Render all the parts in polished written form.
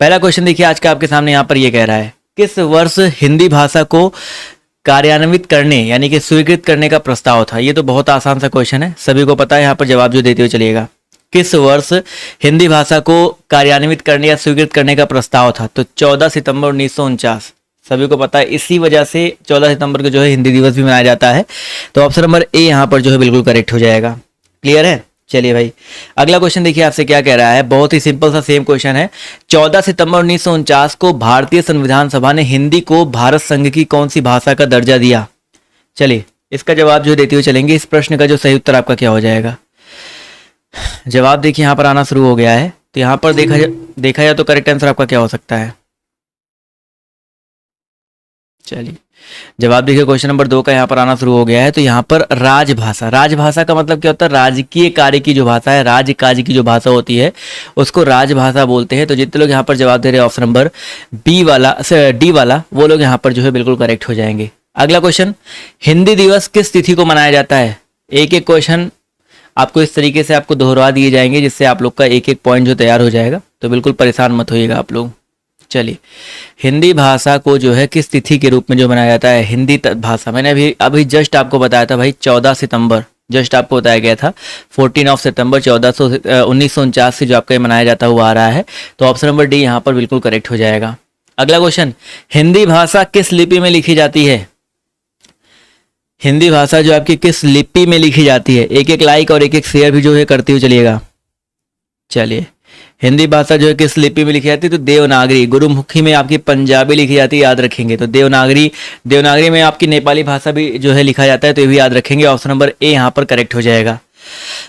पहला क्वेश्चन देखिए आज का आपके सामने यहाँ पर ये कह रहा है, किस वर्ष हिंदी भाषा को कार्यान्वित करने यानी कि स्वीकृत करने का प्रस्ताव था। ये तो बहुत आसान सा क्वेश्चन है, सभी को पता है। यहाँ पर जवाब जो देते हुए चलिएगा, किस वर्ष हिंदी भाषा को कार्यान्वित करने या स्वीकृत करने का प्रस्ताव था, तो 14 सितंबर 1949। सभी को पता है, इसी वजह से 14 सितंबर को जो है हिंदी दिवस भी मनाया जाता है। तो ऑप्शन नंबर ए यहाँ पर जो है बिल्कुल करेक्ट हो जाएगा। क्लियर है। चलिए भाई अगला क्वेश्चन देखिए आपसे क्या कह रहा है, बहुत ही सिंपल सा सेम क्वेश्चन है। 14 सितंबर 1949 को भारतीय संविधान सभा ने हिंदी को भारत संघ की कौन सी भाषा का दर्जा दिया। चलिए इसका जवाब जो देते हुए चलेंगे, इस प्रश्न का जो सही उत्तर आपका क्या हो जाएगा। जवाब देखिए यहाँ पर आना शुरू हो गया है, तो यहाँ पर देखा जाए तो करेक्ट आंसर आपका क्या हो सकता है। चलिए जवाब देखिए क्वेश्चन नंबर 2 का यहाँ पर आना शुरू हो गया है। तो यहाँ पर राजभाषा, राजभाषा का मतलब क्या होता है, राजकीय कार्य की जो भाषा है, राज्य कार्य की जो भाषा होती है उसको राजभाषा बोलते हैं। तो जितने लोग यहाँ पर जवाब दे रहे हैं ऑप्शन नंबर डी वाला, वो लोग यहाँ पर जो है बिल्कुल करेक्ट हो जाएंगे। अगला क्वेश्चन, हिंदी दिवस किस तिथि को मनाया जाता है। एक एक क्वेश्चन आपको इस तरीके से आपको दोहरा दिए जाएंगे जिससे आप लोग का एक एक पॉइंट जो तैयार हो जाएगा, तो बिल्कुल परेशान मत होइएगा आप लोग। चलिए हिंदी भाषा को जो है किस तिथि के रूप में जो मनाया जाता है, हिंदी भाषा, मैंने अभी जस्ट आपको बताया था भाई 14 सितंबर, जस्ट आपको बताया गया था 14 सितंबर 1949 से जो आपका मनाया जाता हुआ आ रहा है। तो ऑप्शन नंबर डी यहाँ पर बिल्कुल करेक्ट हो जाएगा। अगला क्वेश्चन, हिंदी भाषा किस लिपि में लिखी जाती है। हिंदी भाषा जो आपकी किस लिपि में लिखी जाती है, एक एक लाइक और एक एक शेयर भी जो है करते हुए चलिएगा। चलिए हिंदी भाषा जो है किस लिपि में लिखी जाती है, तो देवनागरी, गुरुमुखी में आपकी पंजाबी लिखी जाती है, याद रखेंगे। तो देवनागरी में आपकी नेपाली भाषा भी जो है लिखा जाता है, तो ये भी याद रखेंगे। ऑप्शन नंबर ए यहाँ पर करेक्ट हो जाएगा।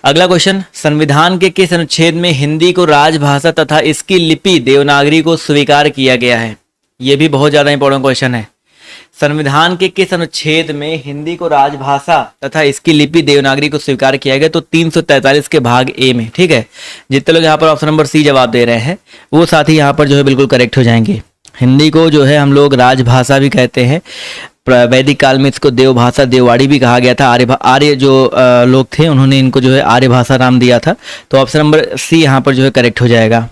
अगला क्वेश्चन, संविधान के किस अनुच्छेद में हिंदी को राजभाषा तथा इसकी लिपि देवनागरी को स्वीकार किया गया है। यह भी बहुत ज्यादा इंपॉर्टेंट क्वेश्चन है। संविधान के किस अनुच्छेद में हिंदी को राजभाषा तथा इसकी लिपि देवनागरी को स्वीकार किया गया, तो 343 के भाग ए में। ठीक है, जितने लोग यहाँ पर ऑप्शन नंबर सी जवाब दे रहे हैं वो साथी यहाँ पर जो है बिल्कुल करेक्ट हो जाएंगे। हिंदी को जो है हम लोग राजभाषा भी कहते हैं, वैदिक काल में इसको देवभाषा, देववाड़ी भी कहा गया था। आर्य जो लोग थे उन्होंने इनको जो है आर्य भाषा नाम दिया था। तो ऑप्शन नंबर सी यहाँ पर जो है करेक्ट हो जाएगा।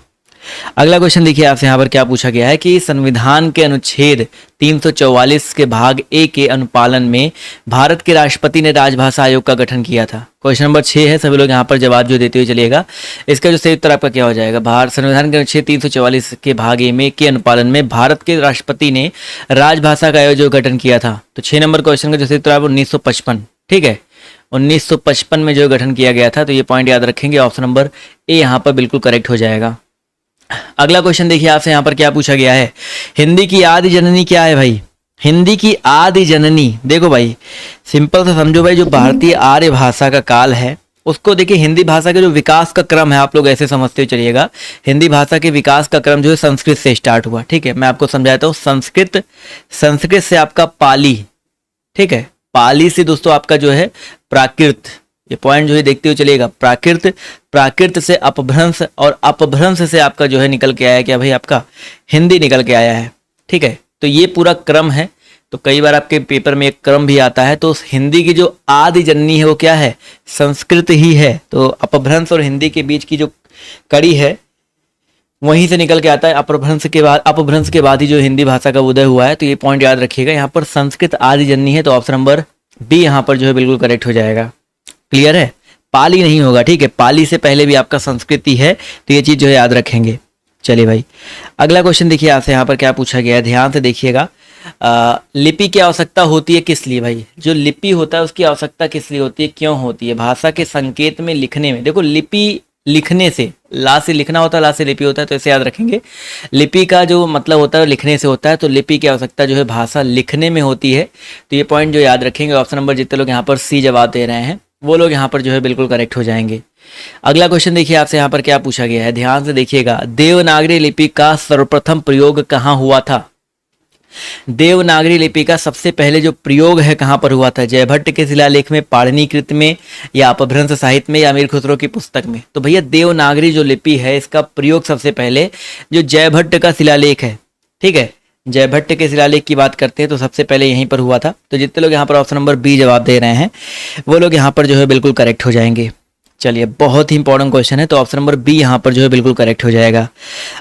अगला क्वेश्चन देखिए आपसे यहाँ पर क्या पूछा गया है कि संविधान के अनुच्छेद 344 के भाग ए के अनुपालन में भारत के राष्ट्रपति ने राजभाषा आयोग का गठन किया था। क्वेश्चन नंबर 6 है, सभी लोग यहाँ पर जवाब जो देते हुए चलिएगा। इसका जो सही उत्तर आपका क्या हो जाएगा, भारत संविधान के अनुच्छेद 344 के भाग ए में के अनुपालन में भारत के राष्ट्रपति ने राजभाषा का आयोग जो गठन किया था। तो 6 नंबर क्वेश्चन का जो सही उत्तर है 1955। ठीक है, 1955 में जो गठन किया गया था। तो ये पॉइंट याद रखेंगे, ऑप्शन नंबर ए यहाँ पर बिल्कुल करेक्ट हो जाएगा। अगला क्वेश्चन देखिए आपसे यहाँ पर क्या पूछा गया है, हिंदी की आदि जननी क्या है भाई। हिंदी की आदि जननी, देखो भाई सिंपल से समझो भाई, जो भारतीय आर्य भाषा का काल है उसको देखिए, हिंदी भाषा के जो विकास का क्रम है आप लोग ऐसे समझते हुए चलिएगा। हिंदी भाषा के विकास का क्रम जो है संस्कृत से स्टार्ट हुआ। ठीक है, मैं आपको समझाता हूँ। संस्कृत से आपका पाली, ठीक है, पाली से दोस्तों आपका जो है प्राकृत, ये पॉइंट जो है देखते हुए चलिएगा। प्राकृत से अपभ्रंश, और अपभ्रंश से आपका जो है निकल के आया क्या भाई, आपका हिंदी निकल के आया है। ठीक है, तो ये पूरा क्रम है। तो कई बार आपके पेपर में एक क्रम भी आता है। तो हिंदी की जो आदि जननी है वो क्या है, संस्कृत ही है। तो अपभ्रंश और हिंदी के बीच की जो कड़ी है वहीं से निकल के आता है। अपभ्रंश के बाद ही जो हिंदी भाषा का उदय हुआ है। तो ये पॉइंट याद रखिएगा, यहाँ पर संस्कृत आदि जननी है। तो ऑप्शन नंबर बी यहाँ पर जो है बिल्कुल करेक्ट हो जाएगा। क्लियर है, पाली नहीं होगा। ठीक है, पाली से पहले भी आपका संस्कृति है, तो ये चीज जो है याद रखेंगे। चलिए भाई अगला क्वेश्चन देखिए आपसे यहाँ पर क्या पूछा गया है, ध्यान से देखिएगा। लिपि की आवश्यकता होती है किस लिए भाई, जो लिपि होता है उसकी आवश्यकता किस लिए होती है, क्यों होती है। भाषा के संकेत में लिखने में, देखो लिपि लिखने से, ला से लिखना होता है, ला से लिपि होता है, तो इसे याद रखेंगे। लिपि का जो मतलब होता है लिखने से होता है, तो लिपि की आवश्यकता जो है भाषा लिखने में होती है। तो ये पॉइंट जो याद रखेंगे। ऑप्शन नंबर जितने लोग यहाँ पर सी जवाब दे रहे हैं वो लोग यहाँ पर जो है बिल्कुल करेक्ट हो जाएंगे। अगला क्वेश्चन देखिए आपसे यहाँ पर क्या पूछा गया है, ध्यान से देखिएगा। देवनागरी लिपि का सर्वप्रथम प्रयोग कहाँ हुआ था। देवनागरी लिपि का सबसे पहले जो प्रयोग है कहाँ पर हुआ था, जयभट्ट के शिलालेख में, पाणिनिकृत में, या अपभ्रंश साहित्य में, या अमीर खुसरो की पुस्तक में। तो भैया देवनागरी जो लिपि है इसका प्रयोग सबसे पहले जो जयभट्ट का शिलालेख है, ठीक है, जयभट्ट के शिलालेख की बात करते हैं तो सबसे पहले यहीं पर हुआ था। तो जितने लोग यहाँ पर ऑप्शन नंबर बी जवाब दे रहे हैं वो लोग यहाँ पर जो है बिल्कुल करेक्ट हो जाएंगे। चलिए, बहुत ही इंपॉर्टेंट क्वेश्चन है, तो ऑप्शन नंबर बी यहाँ पर जो है बिल्कुल करेक्ट हो जाएगा।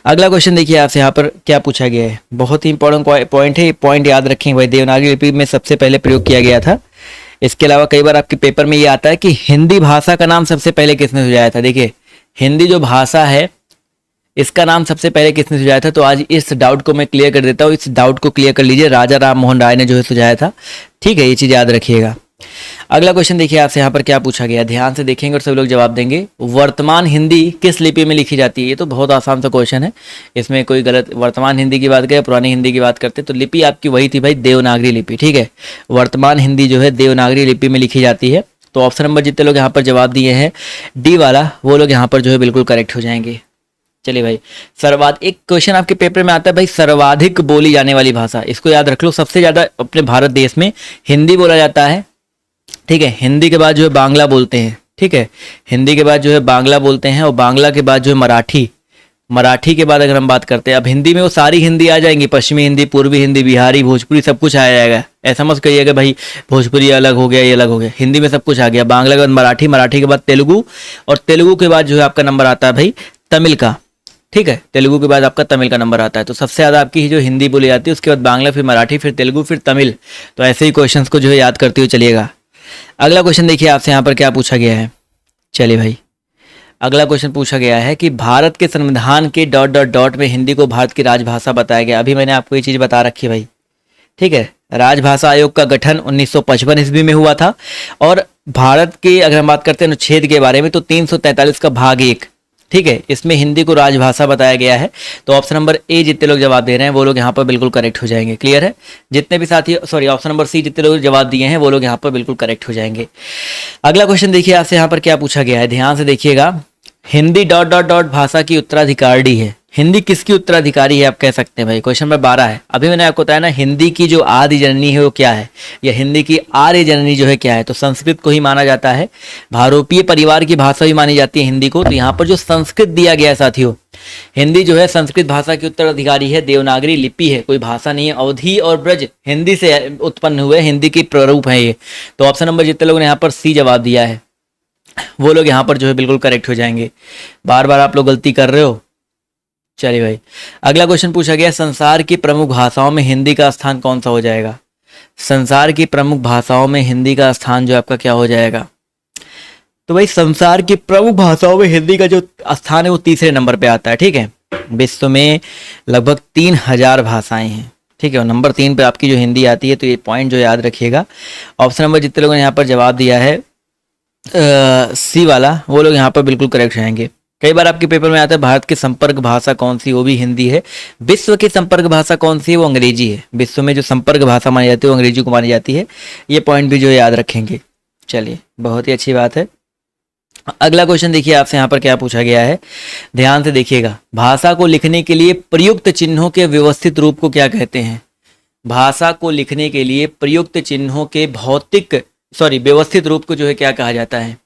अगला क्वेश्चन देखिए आपसे यहाँ पर क्या पूछा गया है, बहुत ही इंपॉर्टेंट पॉइंट है, पॉइंट याद रखेंगे भाई। देवनागरी लिपि में सबसे पहले प्रयोग किया गया था। इसके अलावा कई बार आपके पेपर में ये आता है कि हिंदी भाषा का नाम सबसे पहले किसने सुझाया था। देखिए, हिंदी जो भाषा है इसका नाम सबसे पहले किसने सुझाया था, तो आज इस डाउट को मैं क्लियर कर देता हूँ। इस डाउट को क्लियर कर लीजिए, राजा राम मोहन राय ने जो है सुझाया था। ठीक है, ये चीज़ याद रखिएगा। अगला क्वेश्चन देखिए आपसे यहाँ पर क्या पूछा गया, ध्यान से देखेंगे और सभी लोग जवाब देंगे। वर्तमान हिंदी किस लिपि में लिखी जाती है। ये तो बहुत आसान सा क्वेश्चन है, इसमें कोई गलत, वर्तमान हिंदी की बात करें पुरानी हिंदी की बात करते तो लिपि आपकी वही थी भाई, देवनागरी लिपि। ठीक है, वर्तमान हिंदी जो है देवनागरी लिपि में लिखी जाती है। तो ऑप्शन नंबर जितने लोग यहाँ पर जवाब दिए हैं डी वाला, वो लोग यहाँ पर जो है बिल्कुल करेक्ट हो जाएंगे। चलिए भाई, एक क्वेश्चन आपके पेपर में आता है भाई, सर्वाधिक बोली जाने वाली भाषा, इसको याद रख लो। सबसे ज्यादा अपने भारत देश में हिंदी बोला जाता है। ठीक है, हिंदी के बाद जो है बांग्ला बोलते हैं। ठीक है, हिंदी के बाद जो है बांग्ला बोलते हैं, और बांग्ला के बाद जो है मराठी, मराठी के बाद अगर हम बात करते हैं, अब हिंदी में वो सारी हिंदी आ जाएंगी, पश्चिमी हिंदी, पूर्वी हिंदी, बिहारी, भोजपुरी, सब कुछ आ जाएगा। ऐसा मत कहिएगा भाई भोजपुरी अलग हो गया, ये अलग हो गया, हिंदी में सब कुछ आ गया। बांग्ला के बाद मराठी, मराठी के बाद तेलुगु, और तेलुगु के बाद जो है आपका नंबर आता है भाई तमिल का। ठीक है, तेलुगु के बाद आपका तमिल का नंबर आता है। तो सबसे ज़्यादा आपकी जो हिंदी बोली जाती है, उसके बाद बांग्ला, फिर मराठी, फिर तेलुगु, फिर तमिल। तो ऐसे ही क्वेश्चंस को जो है याद करते हुए चलिएगा। अगला क्वेश्चन देखिए आपसे यहाँ पर क्या पूछा गया है। चलिए भाई, अगला क्वेश्चन पूछा गया है कि भारत के संविधान के ... में हिंदी को भारत की राजभाषा बताया गया। अभी मैंने आपको ये चीज़ बता रखी भाई। ठीक है, राजभाषा आयोग का गठन 1955 ईस्वी में हुआ था। और भारत के अगर हम बात करते हैं अनुच्छेद के बारे में, तो 343 का भाग 1, ठीक है, इसमें हिंदी को राजभाषा बताया गया है। तो ऑप्शन नंबर ए जितने लोग जवाब दे रहे हैं वो लोग यहाँ पर बिल्कुल करेक्ट हो जाएंगे। क्लियर है, जितने भी साथी, सॉरी, ऑप्शन नंबर सी जितने लोग जवाब दिए हैं वो लोग यहाँ पर बिल्कुल करेक्ट हो जाएंगे। अगला क्वेश्चन देखिए आपसे यहाँ पर क्या पूछा गया है, ध्यान से देखिएगा। हिंदी ... भाषा की उत्तराधिकारी है। हिंदी किसकी उत्तराधिकारी है आप कह सकते हैं भाई। क्वेश्चन नंबर 12 है। अभी मैंने आपको बताया ना, हिंदी की जो आदि जननी है वो क्या है, या हिंदी की आर्य जननी जो है क्या है, तो संस्कृत को ही माना जाता है। भारोपीय परिवार की भाषा भी मानी जाती है हिंदी को। तो यहाँ पर जो संस्कृत दिया गया है साथियों, हिंदी जो है संस्कृत भाषा की उत्तराधिकारी है, देवनागरी लिपि है, कोई भाषा नहीं है। अवधी और ब्रज हिंदी से उत्पन्न हुए, हिंदी की प्रारूप है ये। तो ऑप्शन नंबर जितने लोगों ने यहाँ पर सी जवाब दिया है वो लोग यहाँ पर जो है बिल्कुल करेक्ट हो जाएंगे। बार बार आप लोग गलती कर रहे हो। चलिए भाई, अगला क्वेश्चन पूछा गया, संसार की प्रमुख भाषाओं में हिंदी का स्थान कौन सा हो जाएगा। संसार की प्रमुख भाषाओं में हिंदी का स्थान जो आपका क्या हो जाएगा, तो भाई संसार की प्रमुख भाषाओं में हिंदी का जो स्थान है वो तीसरे नंबर पे आता है। ठीक है, विश्व में लगभग 3000 भाषाएं हैं। ठीक है, और नंबर 3 पे आपकी जो हिंदी आती है। तो ये पॉइंट जो याद रखिएगा। ऑप्शन नंबर जितने लोगों ने यहाँ पर जवाब दिया है सी वाला, वो लोग यहाँ पर बिल्कुल करेक्ट रहेंगे। कई बार आपके पेपर में आता है भारत की संपर्क भाषा कौन सी, वो भी हिंदी है। विश्व की संपर्क भाषा कौन सी है, वो अंग्रेजी है। विश्व में जो संपर्क भाषा मानी जाती है वो अंग्रेजी को मानी जाती है। ये पॉइंट भी जो याद रखेंगे। चलिए, बहुत ही अच्छी बात है। अगला क्वेश्चन देखिए आपसे यहाँ पर क्या पूछा गया है, ध्यान से देखिएगा। भाषा को लिखने के लिए प्रयुक्त चिन्हों के व्यवस्थित रूप को क्या कहते हैं। भाषा को लिखने के लिए प्रयुक्त चिन्हों के व्यवस्थित रूप को जो है क्या कहा जाता है।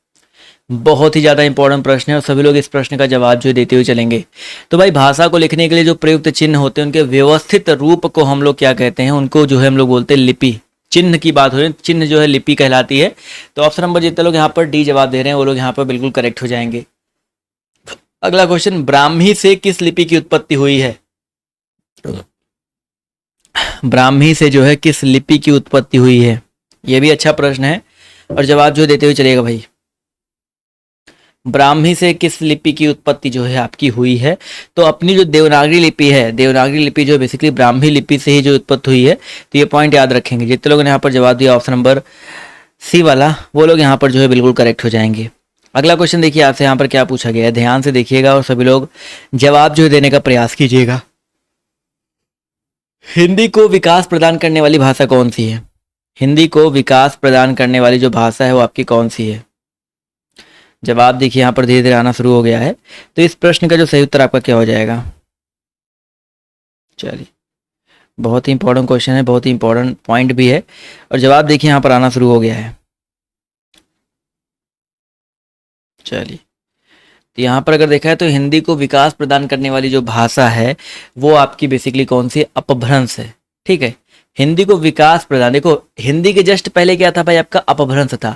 बहुत ही ज़्यादा इंपॉर्टेंट प्रश्न है और सभी लोग इस प्रश्न का जवाब जो देते हुए चलेंगे। तो भाई, भाषा को लिखने के लिए जो प्रयुक्त चिन्ह होते हैं उनके व्यवस्थित रूप को हम लोग क्या कहते हैं, उनको जो है हम लोग बोलते हैं लिपि। चिन्ह की बात हो रही है, चिन्ह जो है लिपि कहलाती है। तो ऑप्शन नंबर जितने लोग यहाँ पर डी जवाब दे रहे हैं वो लोग यहाँ पर बिल्कुल करेक्ट हो जाएंगे। अगला क्वेश्चन, ब्राह्मी से किस लिपि की उत्पत्ति हुई है। ब्राह्मी से जो है किस लिपि की उत्पत्ति हुई है, ये भी अच्छा प्रश्न है और जवाब जो देते हुए चलेगा भाई। ब्राह्मी से किस लिपि की उत्पत्ति जो है आपकी हुई है, तो अपनी जो देवनागरी लिपि है, देवनागरी लिपि जो बेसिकली ब्राह्मी लिपि से ही जो उत्पत्ति हुई है। तो ये पॉइंट याद रखेंगे। जितने लोगों ने यहाँ पर जवाब दिया ऑप्शन नंबर सी वाला, वो लोग यहाँ पर जो है बिल्कुल करेक्ट हो जाएंगे। अगला क्वेश्चन देखिए आपसे यहाँ पर क्या पूछा गया है, ध्यान से देखिएगा और सभी लोग जवाब जो है देने का प्रयास कीजिएगा। हिंदी को विकास प्रदान करने वाली भाषा कौन सी है। हिंदी को विकास प्रदान करने वाली जो भाषा है वो आपकी कौन सी है। जवाब देखिए यहाँ पर धीरे धीरे आना शुरू हो गया है। तो इस प्रश्न का जो सही उत्तर आपका क्या हो जाएगा। चलिए, बहुत ही इंपॉर्टेंट क्वेश्चन है, बहुत ही इंपॉर्टेंट पॉइंट भी है और जवाब देखिए यहाँ पर आना शुरू हो गया है। चलिए, तो यहाँ पर अगर देखा है तो हिंदी को विकास प्रदान करने वाली जो भाषा है वो आपकी बेसिकली कौन सी, अपभ्रंश है। ठीक है, हिंदी को विकास प्रदान, देखो हिंदी के जस्ट पहले क्या था भाई, आपका अपभ्रंश था।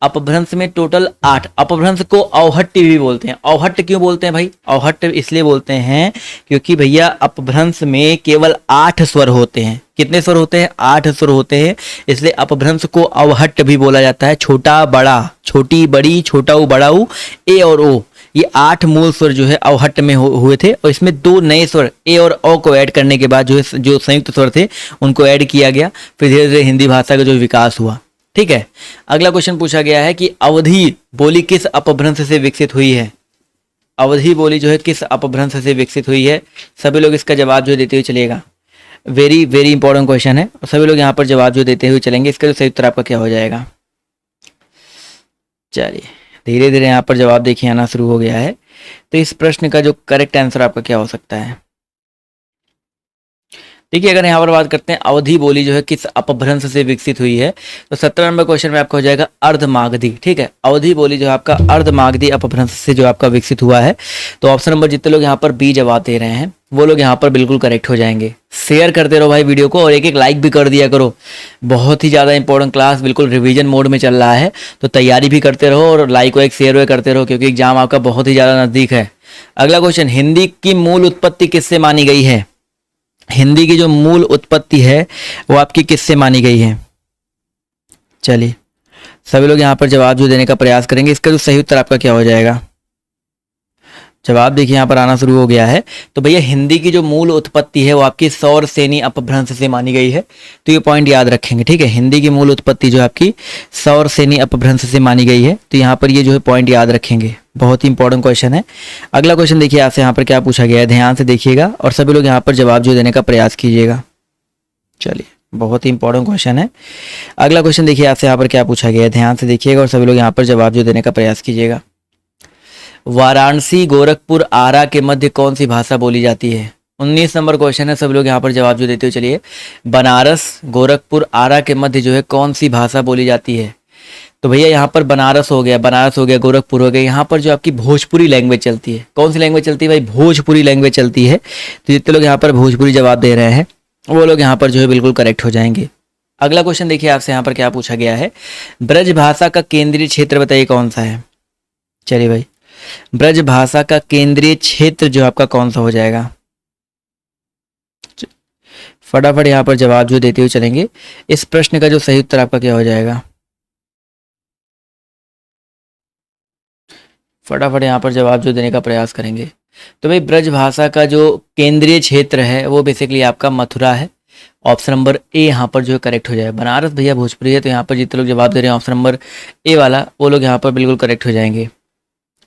अपभ्रंश में टोटल 8। अपभ्रंश को अवहट्ट भी बोलते हैं। अवहट्ट क्यों बोलते हैं भाई? अवहट्ट इसलिए बोलते हैं क्योंकि भैया अपभ्रंश में केवल 8 स्वर होते हैं। कितने स्वर होते हैं? 8 स्वर होते हैं, इसलिए अपभ्रंश को अवहट्ट भी बोला जाता है। छोटा बड़ा, छोटी बड़ी, छोटा ऊ बड़ा ऊ, ए और ओ, ये 8 मूल स्वर जो है अवहट्ट में हुए थे, और इसमें 2 नए स्वर ए और ओ को ऐड करने के बाद जो संयुक्त स्वर थे उनको ऐड किया गया। फिर धीरे धीरे हिंदी भाषा का जो विकास हुआ। ठीक है, अगला क्वेश्चन पूछा गया है कि अवधी बोली किस अपभ्रंश से विकसित हुई है? अवधी बोली जो है किस अपभ्रंश से विकसित हुई है? सभी लोग इसका जवाब जो देते हुए चलिएगा। वेरी वेरी इंपॉर्टेंट क्वेश्चन है, और सभी लोग यहाँ पर जवाब जो देते हुए चलेंगे। इसका जो सही उत्तर आपका क्या हो जाएगा? चलिए धीरे धीरे यहाँ पर जवाब देखिए आना शुरू हो गया है। तो इस प्रश्न का जो करेक्ट आंसर आपका क्या हो सकता है? देखिए, अगर यहाँ पर बात करते हैं अवधी बोली जो है किस अपभ्रंश से विकसित हुई है, तो 17 नंबर क्वेश्चन में आपका हो जाएगा अर्धमागधी। ठीक है, अवधी बोली जो है आपका अर्धमागधी अपभ्रंश से जो आपका विकसित हुआ है। तो ऑप्शन नंबर जितने लोग यहाँ पर बी जवाब दे रहे हैं वो लोग यहाँ पर बिल्कुल करेक्ट हो जाएंगे। शेयर करते रहो भाई वीडियो को, और एक एक लाइक भी कर दिया करो। बहुत ही ज़्यादा इंपॉर्टेंट क्लास बिल्कुल रिवीजन मोड में चल रहा है, तो तैयारी भी करते रहो और लाइक वाइक शेयर करते रहो, क्योंकि एग्जाम आपका बहुत ही ज़्यादा नज़दीक है। अगला क्वेश्चन, हिंदी की मूल उत्पत्ति किससे मानी गई है? हिंदी की जो मूल उत्पत्ति है वो आपकी किससे मानी गई है? चलिए सभी लोग यहाँ पर जवाब जो देने का प्रयास करेंगे। इसका जो सही उत्तर आपका क्या हो जाएगा? जवाब देखिए यहाँ पर आना शुरू हो गया है। तो भैया हिंदी की जो मूल उत्पत्ति है वो आपकी सौर सेनी अपभ्रंश से मानी गई है। तो ये पॉइंट याद रखेंगे। ठीक है, हिंदी की मूल उत्पत्ति जो आपकी सौर सेनी अपभ्रंश से मानी गई है। तो यहाँ पर ये जो है पॉइंट याद रखेंगे, बहुत ही इंपॉर्टेंट क्वेश्चन है। अगला क्वेश्चन देखिए आपसे यहाँ पर क्या पूछा गया है, ध्यान से देखिएगा और सभी लोग यहाँ पर जवाब जो देने का प्रयास कीजिएगा। चलिए बहुत ही इंपॉर्टेंट क्वेश्चन है। अगला क्वेश्चन देखिए आपसे यहाँ पर क्या पूछा गया है, ध्यान से देखिएगा और सभी लोग यहाँ पर जवाब जो देने का प्रयास कीजिएगा। वाराणसी, गोरखपुर, आरा के मध्य कौन सी भाषा बोली जाती है? 19 नंबर क्वेश्चन है, सब लोग यहाँ पर जवाब जो देते हुए चलिए। बनारस, गोरखपुर, आरा के मध्य जो है कौन सी भाषा बोली जाती है? तो भैया यहाँ पर बनारस हो गया, गोरखपुर हो गया, यहाँ पर जो आपकी भोजपुरी लैंग्वेज चलती है। कौन सी लैंग्वेज चलती है भाई? भोजपुरी लैंग्वेज चलती है। तो जितने लोग यहाँ पर भोजपुरी जवाब दे रहे हैं वो लोग यहाँ पर जो है बिल्कुल करेक्ट हो जाएंगे। अगला क्वेश्चन देखिए आपसे यहाँ पर क्या पूछा गया है, ब्रज भाषा का केंद्रीय क्षेत्र बताइए कौन सा है? चलिए भाई, ब्रज भाषा का केंद्रीय क्षेत्र जो आपका कौन सा हो जाएगा? फटाफट यहाँ पर जवाब जो देते हुए चलेंगे। इस प्रश्न का जो सही उत्तर आपका क्या हो जाएगा? फटाफट यहाँ पर जवाब जो देने का प्रयास करेंगे। तो भाई ब्रज भाषा का जो केंद्रीय क्षेत्र है वो बेसिकली आपका मथुरा है। ऑप्शन नंबर ए यहाँ पर जो है करेक्ट हो जाए। बनारस भैया भोजपुरी है, तो यहाँ पर जितने लोग जवाब दे रहे हैं ऑप्शन नंबर ए वाला, वो लोग यहाँ पर बिल्कुल करेक्ट हो जाएंगे।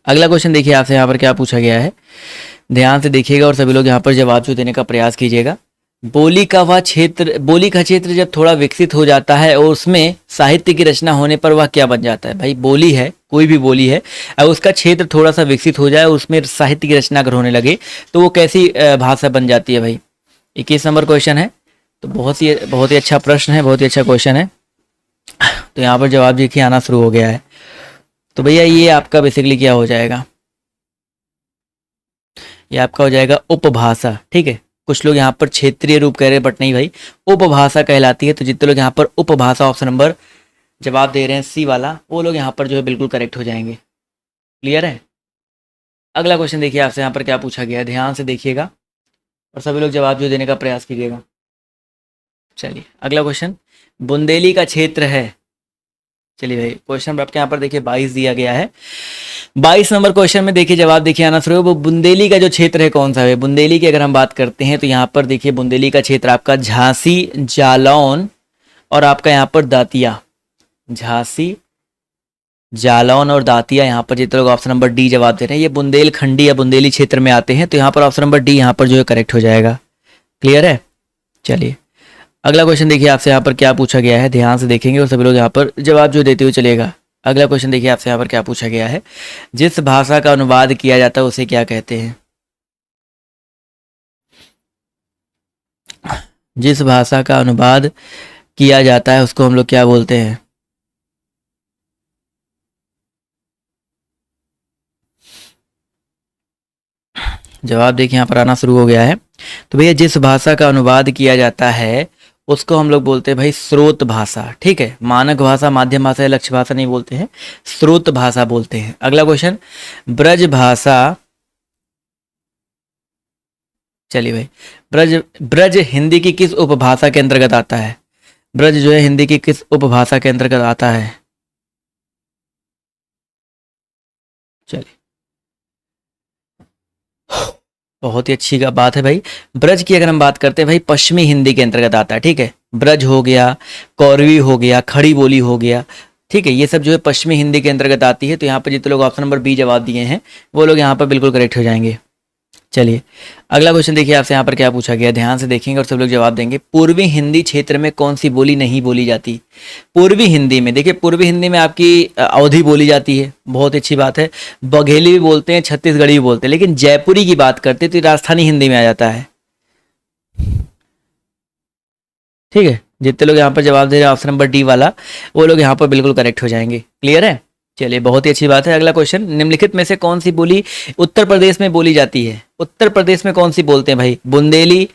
अगला क्वेश्चन देखिए आपसे यहाँ पर क्या पूछा गया है, ध्यान से देखिएगा और सभी लोग यहाँ पर जवाब जो देने का प्रयास कीजिएगा। बोली का क्षेत्र जब थोड़ा विकसित हो जाता है और उसमें साहित्य की रचना होने पर वह क्या बन जाता है? भाई बोली है, कोई भी बोली है, अगर उसका क्षेत्र थोड़ा सा विकसित हो जाए और उसमें साहित्य की रचना अगर होने लगे तो वो कैसी भाषा बन जाती है भाई? 21 नंबर क्वेश्चन है। तो बहुत ही अच्छा प्रश्न है, बहुत ही अच्छा क्वेश्चन है। तो यहाँ पर जवाब देखिए आना शुरू हो गया है। तो भैया ये आपका बेसिकली क्या हो जाएगा? ये आपका हो जाएगा उपभाषा। ठीक है, कुछ लोग यहाँ पर क्षेत्रीय रूप कह रहे हैं, बट नहीं भाई, उपभाषा कहलाती है। तो जितने लोग यहाँ पर उपभाषा ऑप्शन नंबर जवाब दे रहे हैं सी वाला, वो लोग यहाँ पर जो है बिल्कुल करेक्ट हो जाएंगे। क्लियर है? अगला क्वेश्चन देखिए आपसे यहाँ पर क्या पूछा गया है, ध्यान से देखिएगा और सभी लोग जवाब जो देने का प्रयास कीजिएगा। चलिए अगला क्वेश्चन, बुंदेली का क्षेत्र है। चलिए भाई, क्वेश्चन आपके यहाँ पर देखिए 22 दिया गया है। 22 नंबर क्वेश्चन में देखिए जवाब देखिए आना शुरू है। वो बुंदेली का जो क्षेत्र है कौन सा है? बुंदेली की अगर हम बात करते हैं तो यहाँ पर देखिए बुंदेली का क्षेत्र आपका झांसी, जालौन और आपका यहाँ पर दातिया। झांसी, जालौन और दातिया, यहाँ पर जितने लोग ऑप्शन नंबर डी जवाब दे रहे हैं ये बुंदेलखंडी या बुंदेली क्षेत्र में आते हैं। तो यहाँ पर ऑप्शन नंबर डी यहाँ पर जो है करेक्ट हो जाएगा। क्लियर है? चलिए अगला क्वेश्चन देखिए आपसे यहाँ पर क्या पूछा गया है, ध्यान से देखेंगे और सभी लोग यहाँ पर जवाब जो देते हुए चलेगा। अगला क्वेश्चन देखिए आपसे यहाँ पर क्या पूछा गया है, जिस भाषा का अनुवाद किया जाता है उसे क्या कहते हैं? जिस भाषा का अनुवाद किया जाता है उसको हम लोग क्या बोलते हैं? जवाब देखिए यहाँ पर आना शुरू हो गया है। तो भैया जिस भाषा का अनुवाद किया जाता है उसको हम लोग बोलते हैं भाई स्रोत भाषा। ठीक है, मानक भाषा, माध्यम भाषा या लक्ष्य भाषा नहीं बोलते हैं, स्रोत भाषा बोलते हैं। अगला क्वेश्चन, ब्रज भाषा, चलिए भाई, ब्रज ब्रज हिंदी की किस उपभाषा के अंतर्गत आता है? ब्रज जो है हिंदी की किस उपभाषा के अंतर्गत आता है? चलिए, बहुत ही अच्छी का बात है भाई। ब्रज की अगर हम बात करते हैं भाई, पश्चिमी हिंदी के अंतर्गत आता है। ठीक है, ब्रज हो गया, कौरवी हो गया, खड़ी बोली हो गया। ठीक है, ये सब जो है पश्चिमी हिंदी के अंतर्गत आती है। तो यहाँ पर जितने लोग ऑप्शन नंबर बी जवाब दिए हैं वो लोग यहाँ पर बिल्कुल करेक्ट हो जाएंगे। चलिए, अगला क्वेश्चन देखिए आपसे यहाँ पर क्या पूछा गया, ध्यान से देखेंगे और सब लोग जवाब देंगे। पूर्वी हिंदी क्षेत्र में कौन सी बोली नहीं बोली जाती? पूर्वी हिंदी में देखिए, पूर्वी हिंदी में आपकी अवधी बोली जाती है, बहुत अच्छी बात है। बघेली भी बोलते हैं, छत्तीसगढ़ी भी बोलते हैं, लेकिन जयपुरी की बात करते हैं तो ये राजस्थानी हिंदी में आ जाता है। ठीक है, जितने लोग यहाँ पर जवाब दे रहे हैं ऑप्शन नंबर डी वाला, वो लोग यहाँ पर बिल्कुल करेक्ट हो जाएंगे। क्लियर है? चलिए, बहुत ही अच्छी बात है। अगला क्वेश्चन, निम्नलिखित में से कौन सी बोली उत्तर प्रदेश में बोली जाती है? उत्तर प्रदेश में कौन सी बोलते हैं भाई? बुंदेली,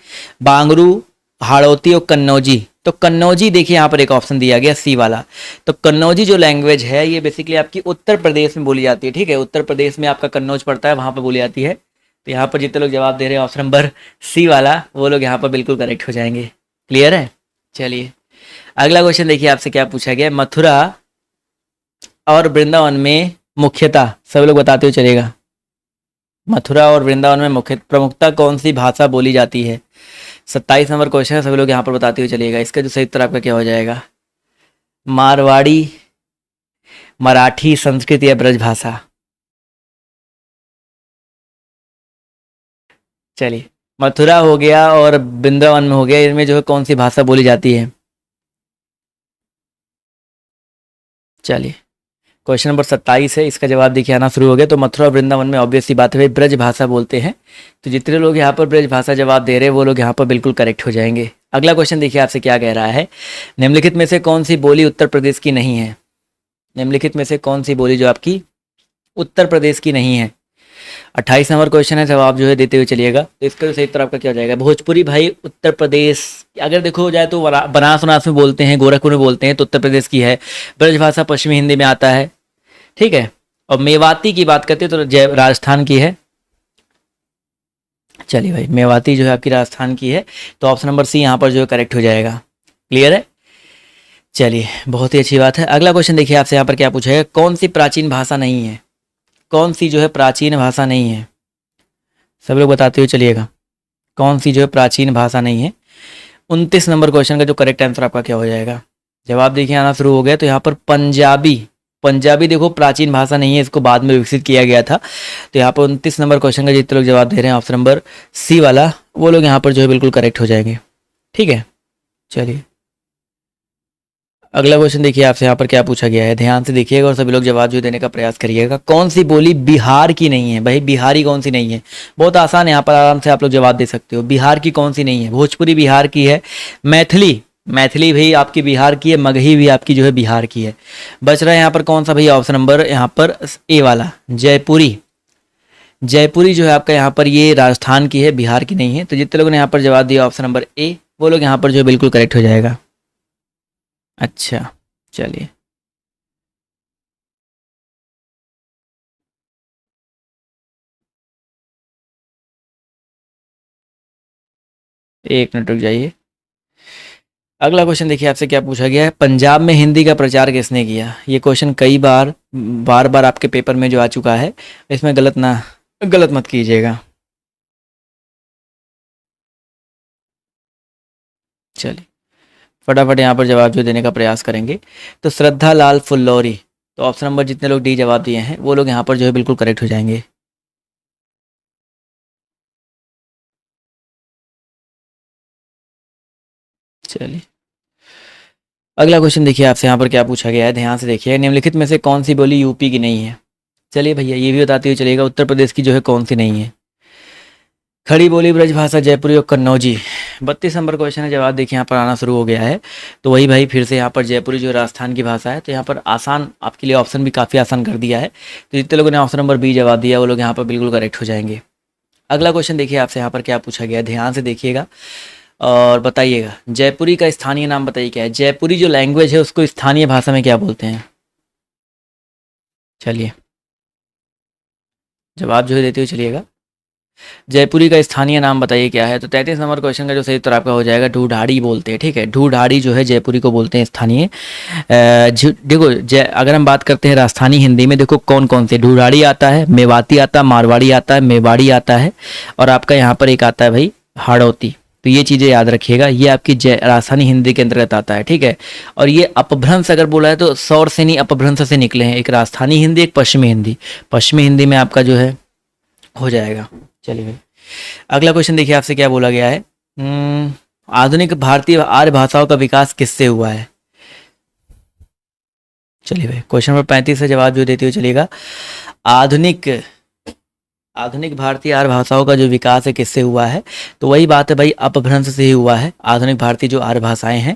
बांगरू, हाड़ौती और कन्नौजी। तो कन्नौजी देखिए यहाँ पर एक ऑप्शन दिया गया सी वाला। तो कन्नौजी जो लैंग्वेज है ये बेसिकली आपकी उत्तर प्रदेश में बोली जाती है। ठीक है, उत्तर प्रदेश में आपका कन्नौज पड़ता है, वहाँ पर बोली जाती है। तो यहाँ पर जितने लोग जवाब दे रहे हैं ऑप्शन नंबर सी वाला, वो लोग यहाँ पर बिल्कुल करेक्ट हो जाएंगे। क्लियर है? चलिए, अगला क्वेश्चन देखिए आपसे क्या पूछा गया, मथुरा और वृंदावन में मुख्यतः, सब लोग बताते हुए चलेगा, मथुरा और वृंदावन में मुख्य प्रमुखता कौन सी भाषा बोली जाती है? 27 नंबर क्वेश्चन है, सभी लोग यहाँ पर बताते हुए चलिएगा। इसका जो सही उत्तर आपका क्या हो जाएगा? मारवाड़ी, मराठी, संस्कृत या ब्रज भाषा? चलिए, मथुरा हो गया और वृंदावन में हो गया, इनमें जो है कौन सी भाषा बोली जाती है? चलिए, क्वेश्चन नंबर 27 है, इसका जवाब देखिए आना शुरू हो गया। तो मथुरा वृंदावन में ऑब्वियस सी बात है भाई ब्रज भाषा बोलते हैं। तो जितने लोग यहाँ पर ब्रज भाषा जवाब दे रहे हैं वो लोग यहाँ पर बिल्कुल करेक्ट हो जाएंगे। अगला क्वेश्चन देखिए आपसे क्या कह रहा है, निम्नलिखित में से कौन सी बोली उत्तर प्रदेश की नहीं है? निम्नलिखित में से कौन सी बोली जो आपकी उत्तर प्रदेश की नहीं है? 28 नंबर क्वेश्चन है, जवाब जो है देते हुए चलिएगा। तो इसका सही उत्तर आपका क्या हो जाएगा? भोजपुरी भाई उत्तर प्रदेश, अगर देखो जाए तो बनारस वनारस में बोलते हैं, गोरखपुर में बोलते हैं, तो उत्तर प्रदेश की है। ब्रजभाषा पश्चिमी हिंदी में आता है। ठीक है, और मेवाती की बात करते हैं तो जय राजस्थान की है। चलिए भाई, मेवाती जो है आपकी राजस्थान की है, तो ऑप्शन नंबर सी यहाँ पर जो है करेक्ट हो जाएगा। क्लियर है? चलिए, बहुत ही अच्छी बात है। अगला क्वेश्चन देखिए आपसे यहाँ पर क्या पूछा है, कौन सी प्राचीन भाषा नहीं है? कौन सी जो है प्राचीन भाषा नहीं है? सब लोग बताते हुए चलिएगा, कौन सी जो है प्राचीन भाषा नहीं है? 29 नंबर क्वेश्चन का जो करेक्ट आंसर आपका क्या हो जाएगा? जवाब देखिए आना शुरू हो गया। तो यहाँ पर पंजाबी, पंजाबी देखो प्राचीन भाषा नहीं है, इसको बाद में विकसित किया गया था। तो यहाँ पर 29 नंबर क्वेश्चन का जितने लोग जवाब दे रहे हैं ऑप्शन नंबर सी वाला, वो लोग यहाँ पर जो है बिल्कुल करेक्ट हो जाएंगे। ठीक है, चलिए, अगला क्वेश्चन देखिए आपसे यहाँ पर क्या पूछा गया है, ध्यान से देखिएगा और सभी लोग जवाब जो देने का प्रयास करिएगा। कौन सी बोली बिहार की नहीं है? भाई बिहारी कौन सी नहीं है? बहुत आसान है, यहाँ पर आराम से आप लोग जवाब दे सकते हो। बिहार की कौन सी नहीं है? भोजपुरी बिहार की है, मैथिली, मैथिली भी आपकी बिहार की है, मगही भी आपकी जो है बिहार की है। बच रहा है यहाँ पर कौन सा भैया? ऑप्शन नंबर यहाँ पर ए वाला, जयपुरी। जयपुरी जो है आपका यहाँ पर ये राजस्थान की है, बिहार की नहीं है। तो जितने लोगों ने यहाँ पर जवाब दिया ऑप्शन नंबर ए, वो लोग यहाँ पर जो है बिल्कुल करेक्ट हो जाएगा। अच्छा, चलिए, एक मिनट रुक जाइए। अगला क्वेश्चन देखिए आपसे क्या पूछा गया है, पंजाब में हिंदी का प्रचार किसने किया? ये क्वेश्चन कई बार बार बार आपके पेपर में जो आ चुका है, इसमें गलत मत कीजिएगा। चलिए, फटाफट यहाँ पर जवाब जो देने का प्रयास करेंगे। तो श्रद्धा लाल फुल्लौरी, तो ऑप्शन नंबर जितने लोग डी जवाब दिए हैं वो लोग यहाँ पर जो है बिल्कुल करेक्ट हो जाएंगे। चलिए, अगला क्वेश्चन देखिए आपसे यहाँ पर क्या पूछा गया है, ध्यान से देखिए। निम्नलिखित में से कौन सी बोली यूपी की नहीं है? चलिए भैया, ये भी बताते हुए चलिएगा, उत्तर प्रदेश की जो है कौन सी नहीं है? खड़ी बोली, ब्रजभाषा, जयपुरी और कन्नौजी। 32 नंबर क्वेश्चन है, जवाब देखिए यहाँ पर आना शुरू हो गया है। तो वही भाई फिर से यहाँ पर जयपुरी जो राजस्थान की भाषा है। तो यहाँ पर आसान आपके लिए ऑप्शन भी काफ़ी आसान कर दिया है। तो जितने लोगों ने ऑप्शन नंबर बी जवाब दिया वो लोग यहाँ पर बिल्कुल करेक्ट हो जाएंगे। अगला क्वेश्चन देखिए आपसे यहाँ पर क्या पूछा गया है, ध्यान से देखिएगा और बताइएगा जयपुरी का स्थानीय नाम बताइए क्या है। जयपुरी जो लैंग्वेज है उसको स्थानीय भाषा में क्या बोलते हैं। चलिए जवाब जो है देते हुए चलिएगा। जयपुरी का स्थानीय नाम बताइए क्या है। तो 33 नंबर क्वेश्चन का जो सही उत्तर आपका हो जाएगा ढूढ़ाड़ी बोलते हैं। ठीक है, ढूढ़ाड़ी जो है जयपुरी को बोलते हैं स्थानीय। देखो अगर हम बात करते हैं राजस्थानी हिंदी में, देखो कौन कौन से, ढूढ़ाड़ी आता है, मेवाती आता है, मारवाड़ी आता है, मेवाड़ी आता है, और आपका यहाँ पर एक आता है भाई हाड़ौती। तो ये चीज़ें याद रखिएगा, ये आपकी राजस्थानी हिंदी के अंतर्गत आता है। ठीक है, और ये अपभ्रंश अगर बोला है तो सौर सेनी अपभ्रंश से निकले हैं, एक राजस्थानी हिंदी एक पश्चिमी हिंदी। पश्चिमी हिंदी में आपका जो है हो जाएगा। चलिए भाई अगला क्वेश्चन देखिए आपसे क्या बोला गया है। आधुनिक भारतीय आर्य भाषाओं का विकास किससे हुआ है। चलिए भाई क्वेश्चन नंबर 35 से जवाब जो देते हुए चलिएगा। आधुनिक भारतीय आर्य भाषाओं का जो विकास है किससे हुआ है। तो वही बात है भाई, अपभ्रंश से ही हुआ है। आधुनिक भारतीय जो आर्य भाषाएं हैं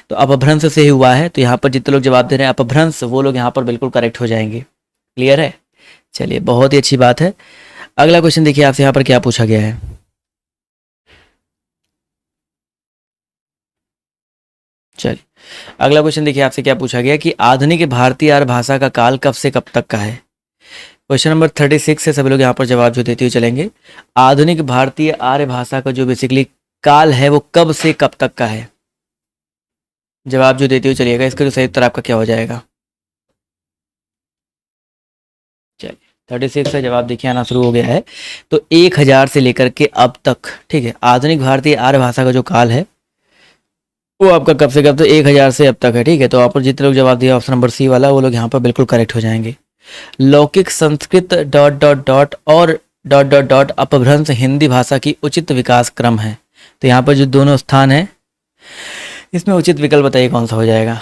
तो अपभ्रंश से ही हुआ है। तो यहाँ पर जितने लोग जवाब दे रहे हैं अपभ्रंश, वो लोग यहाँ पर बिल्कुल करेक्ट हो जाएंगे। क्लियर है, चलिए बहुत ही अच्छी बात है। अगला क्वेश्चन देखिए आपसे यहाँ पर क्या पूछा गया है। चलिए अगला क्वेश्चन देखिए आपसे क्या पूछा गया कि आधुनिक भारतीय आर्य भाषा का काल कब से कब तक का है। क्वेश्चन नंबर 36 से सभी लोग यहाँ पर जवाब जो देते हुए चलेंगे। आधुनिक भारतीय आर्य भाषा का जो बेसिकली काल है वो कब से कब तक का है। जवाब जो देते हुए चलिएगा, इसका जो सही उत्तर आपका क्या हो जाएगा। चलिए 36 से जवाब देखिए आना शुरू हो गया है। तो 1000 से लेकर के अब तक, ठीक है, आधुनिक भारतीय आर्य भाषा का जो काल है वो आपका कब से कब, तो 1000 से अब तक है। ठीक है, तो आप जितने लोग जवाब दिया ऑप्शन नंबर सी वाला, वो लोग यहाँ पर बिल्कुल करेक्ट हो जाएंगे। लौकिक संस्कृत डॉट डॉट डॉट और डॉट डॉट डॉट अपभ्रंश हिंदी भाषा की उचित विकास क्रम है। तो यहाँ पर जो दोनों स्थान है इसमें उचित विकल्प बताइए कौन सा हो जाएगा।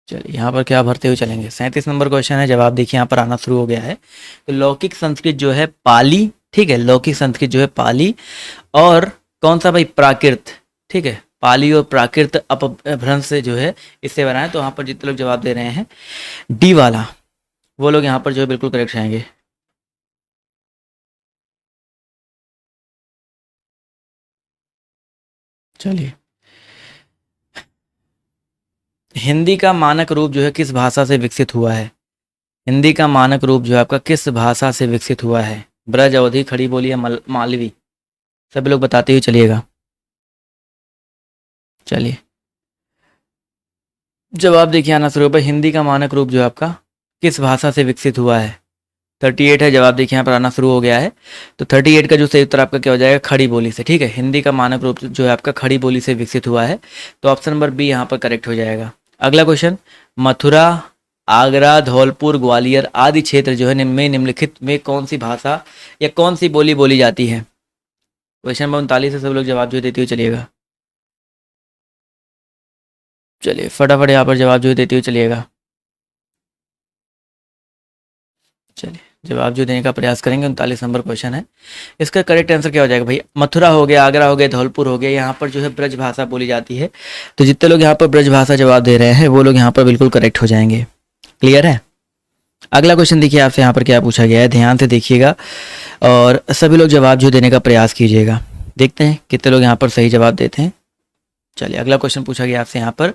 चलिए यहाँ पर क्या भरते हुए चलेंगे। 37 नंबर क्वेश्चन है, जवाब देखिए यहाँ पर आना शुरू हो गया है। तो लौकिक संस्कृत जो है पाली, ठीक है, लौकिक संस्कृत जो है पाली, और कौन सा भाई प्राकृत। ठीक है, पाली और प्राकृत अपभ्रंश से जो है इससे बना है। तो यहाँ पर जितने लोग जवाब दे रहे हैं डी वाला, वो लोग यहाँ पर जो है बिल्कुल करेक्ट आएंगे। चलिए हिंदी का मानक रूप जो है किस भाषा से विकसित हुआ है। हिंदी का मानक रूप जो है आपका किस भाषा से विकसित हुआ है। ब्रज, अवधी, खड़ी बोली या मालवी, सभी लोग बताते हुए चलिएगा। चलिए जवाब देखिए आना शुरू हो। हिंदी का मानक रूप जो है आपका किस भाषा से विकसित हुआ है। 38 है, जवाब देखिए यहाँ पर आना शुरू हो गया है। तो 38 का जो सही उत्तर आपका क्या हो जाएगा, खड़ी बोली से। ठीक है, हिंदी का मानक रूप जो है आपका खड़ी बोली से विकसित हुआ है। तो ऑप्शन नंबर बी यहाँ पर करेक्ट हो जाएगा। अगला क्वेश्चन, मथुरा, आगरा, धौलपुर, ग्वालियर आदि क्षेत्र जो है निम्नलिखित में कौन सी भाषा या कौन सी बोली बोली जाती है। क्वेश्चन नंबर 39 से सब लोग जवाब जो देते हुए चलिएगा। चलिए फटाफट यहाँ पर जवाब जो देते हुए चलिएगा। चलिए जवाब जो देने का प्रयास करेंगे। 39 नंबर क्वेश्चन है, इसका करेक्ट आंसर क्या हो जाएगा भाई। मथुरा हो गया, आगरा हो गया, धौलपुर हो गया, यहाँ पर जो है ब्रज भाषा बोली जाती है। तो जितने लोग यहाँ पर ब्रज भाषा जवाब दे रहे हैं वो लोग यहाँ पर बिल्कुल करेक्ट हो जाएंगे। क्लियर है। अगला क्वेश्चन देखिए आपसे यहाँ पर क्या पूछा गया है, ध्यान से देखिएगा और सभी लोग जवाब जो देने का प्रयास कीजिएगा। देखते हैं कितने लोग यहाँ पर सही जवाब देते हैं। चलिए अगला क्वेश्चन पूछा गया आपसे यहाँ पर,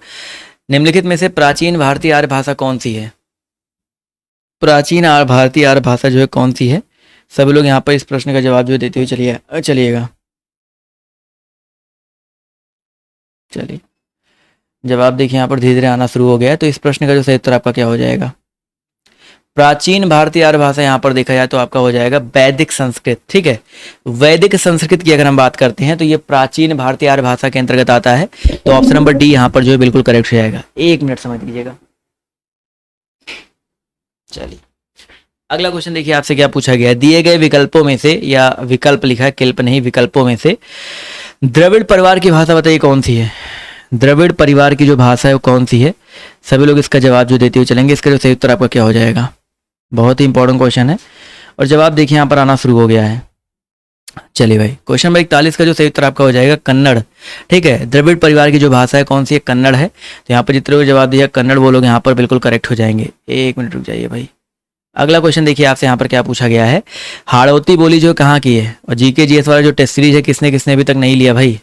निम्नलिखित में से प्राचीन भारतीय आर्य भाषा कौन सी है। प्राचीन भारतीय आर्य भाषा जो है कौन सी है। सभी लोग यहाँ पर इस प्रश्न का जवाब जो देते हुए चलिएगा। चलिए जवाब देखिए यहाँ पर धीरे धीरे आना शुरू हो गया है। तो इस प्रश्न का जो सही उत्तर आपका क्या हो जाएगा। प्राचीन भारतीय आर्य भाषा यहाँ पर देखा जाए तो आपका हो जाएगा वैदिक संस्कृत। ठीक है, वैदिक संस्कृत की अगर हम बात करते हैं तो ये प्राचीन भारतीय आर्य भाषा के अंतर्गत आता है। तो ऑप्शन नंबर डी यहाँ पर जो है बिल्कुल करेक्ट हो जाएगा। 1 मिनट समझ लीजिएगा। चलिए अगला क्वेश्चन देखिए आपसे क्या पूछा गया है, दिए गए विकल्पों में से, या विकल्प लिखा है किल्प नहीं, विकल्पों में से द्रविड़ परिवार की भाषा बताइए कौन सी है। द्रविड़ परिवार की जो भाषा है वो कौन सी है। सभी लोग इसका जवाब जो देते हुए चलेंगे। इसका जो सही उत्तर आपका क्या हो जाएगा। बहुत ही इंपॉर्टेंट क्वेश्चन है और जवाब देखिए यहाँ पर आना शुरू हो गया है। चलिए भाई क्वेश्चन नंबर 41 का जो सही उत्तर आपका हो जाएगा कन्नड़। ठीक है, द्रविड़ परिवार की जो भाषा है कौन सी है, कन्नड़ है। तो यहाँ पर जितने लोग जवाब दिया कन्नड़, वो लोग यहाँ पर बिल्कुल करेक्ट हो जाएंगे। 1 मिनट रुक जाइए भाई, अगला क्वेश्चन देखिए आपसे यहाँ पर क्या पूछा गया है, हाड़ौती बोली जो कहाँ की है, और जीके जीएस वाला जो टेस्ट सीरीज है किसने किसने अभी तक नहीं लिया भाई।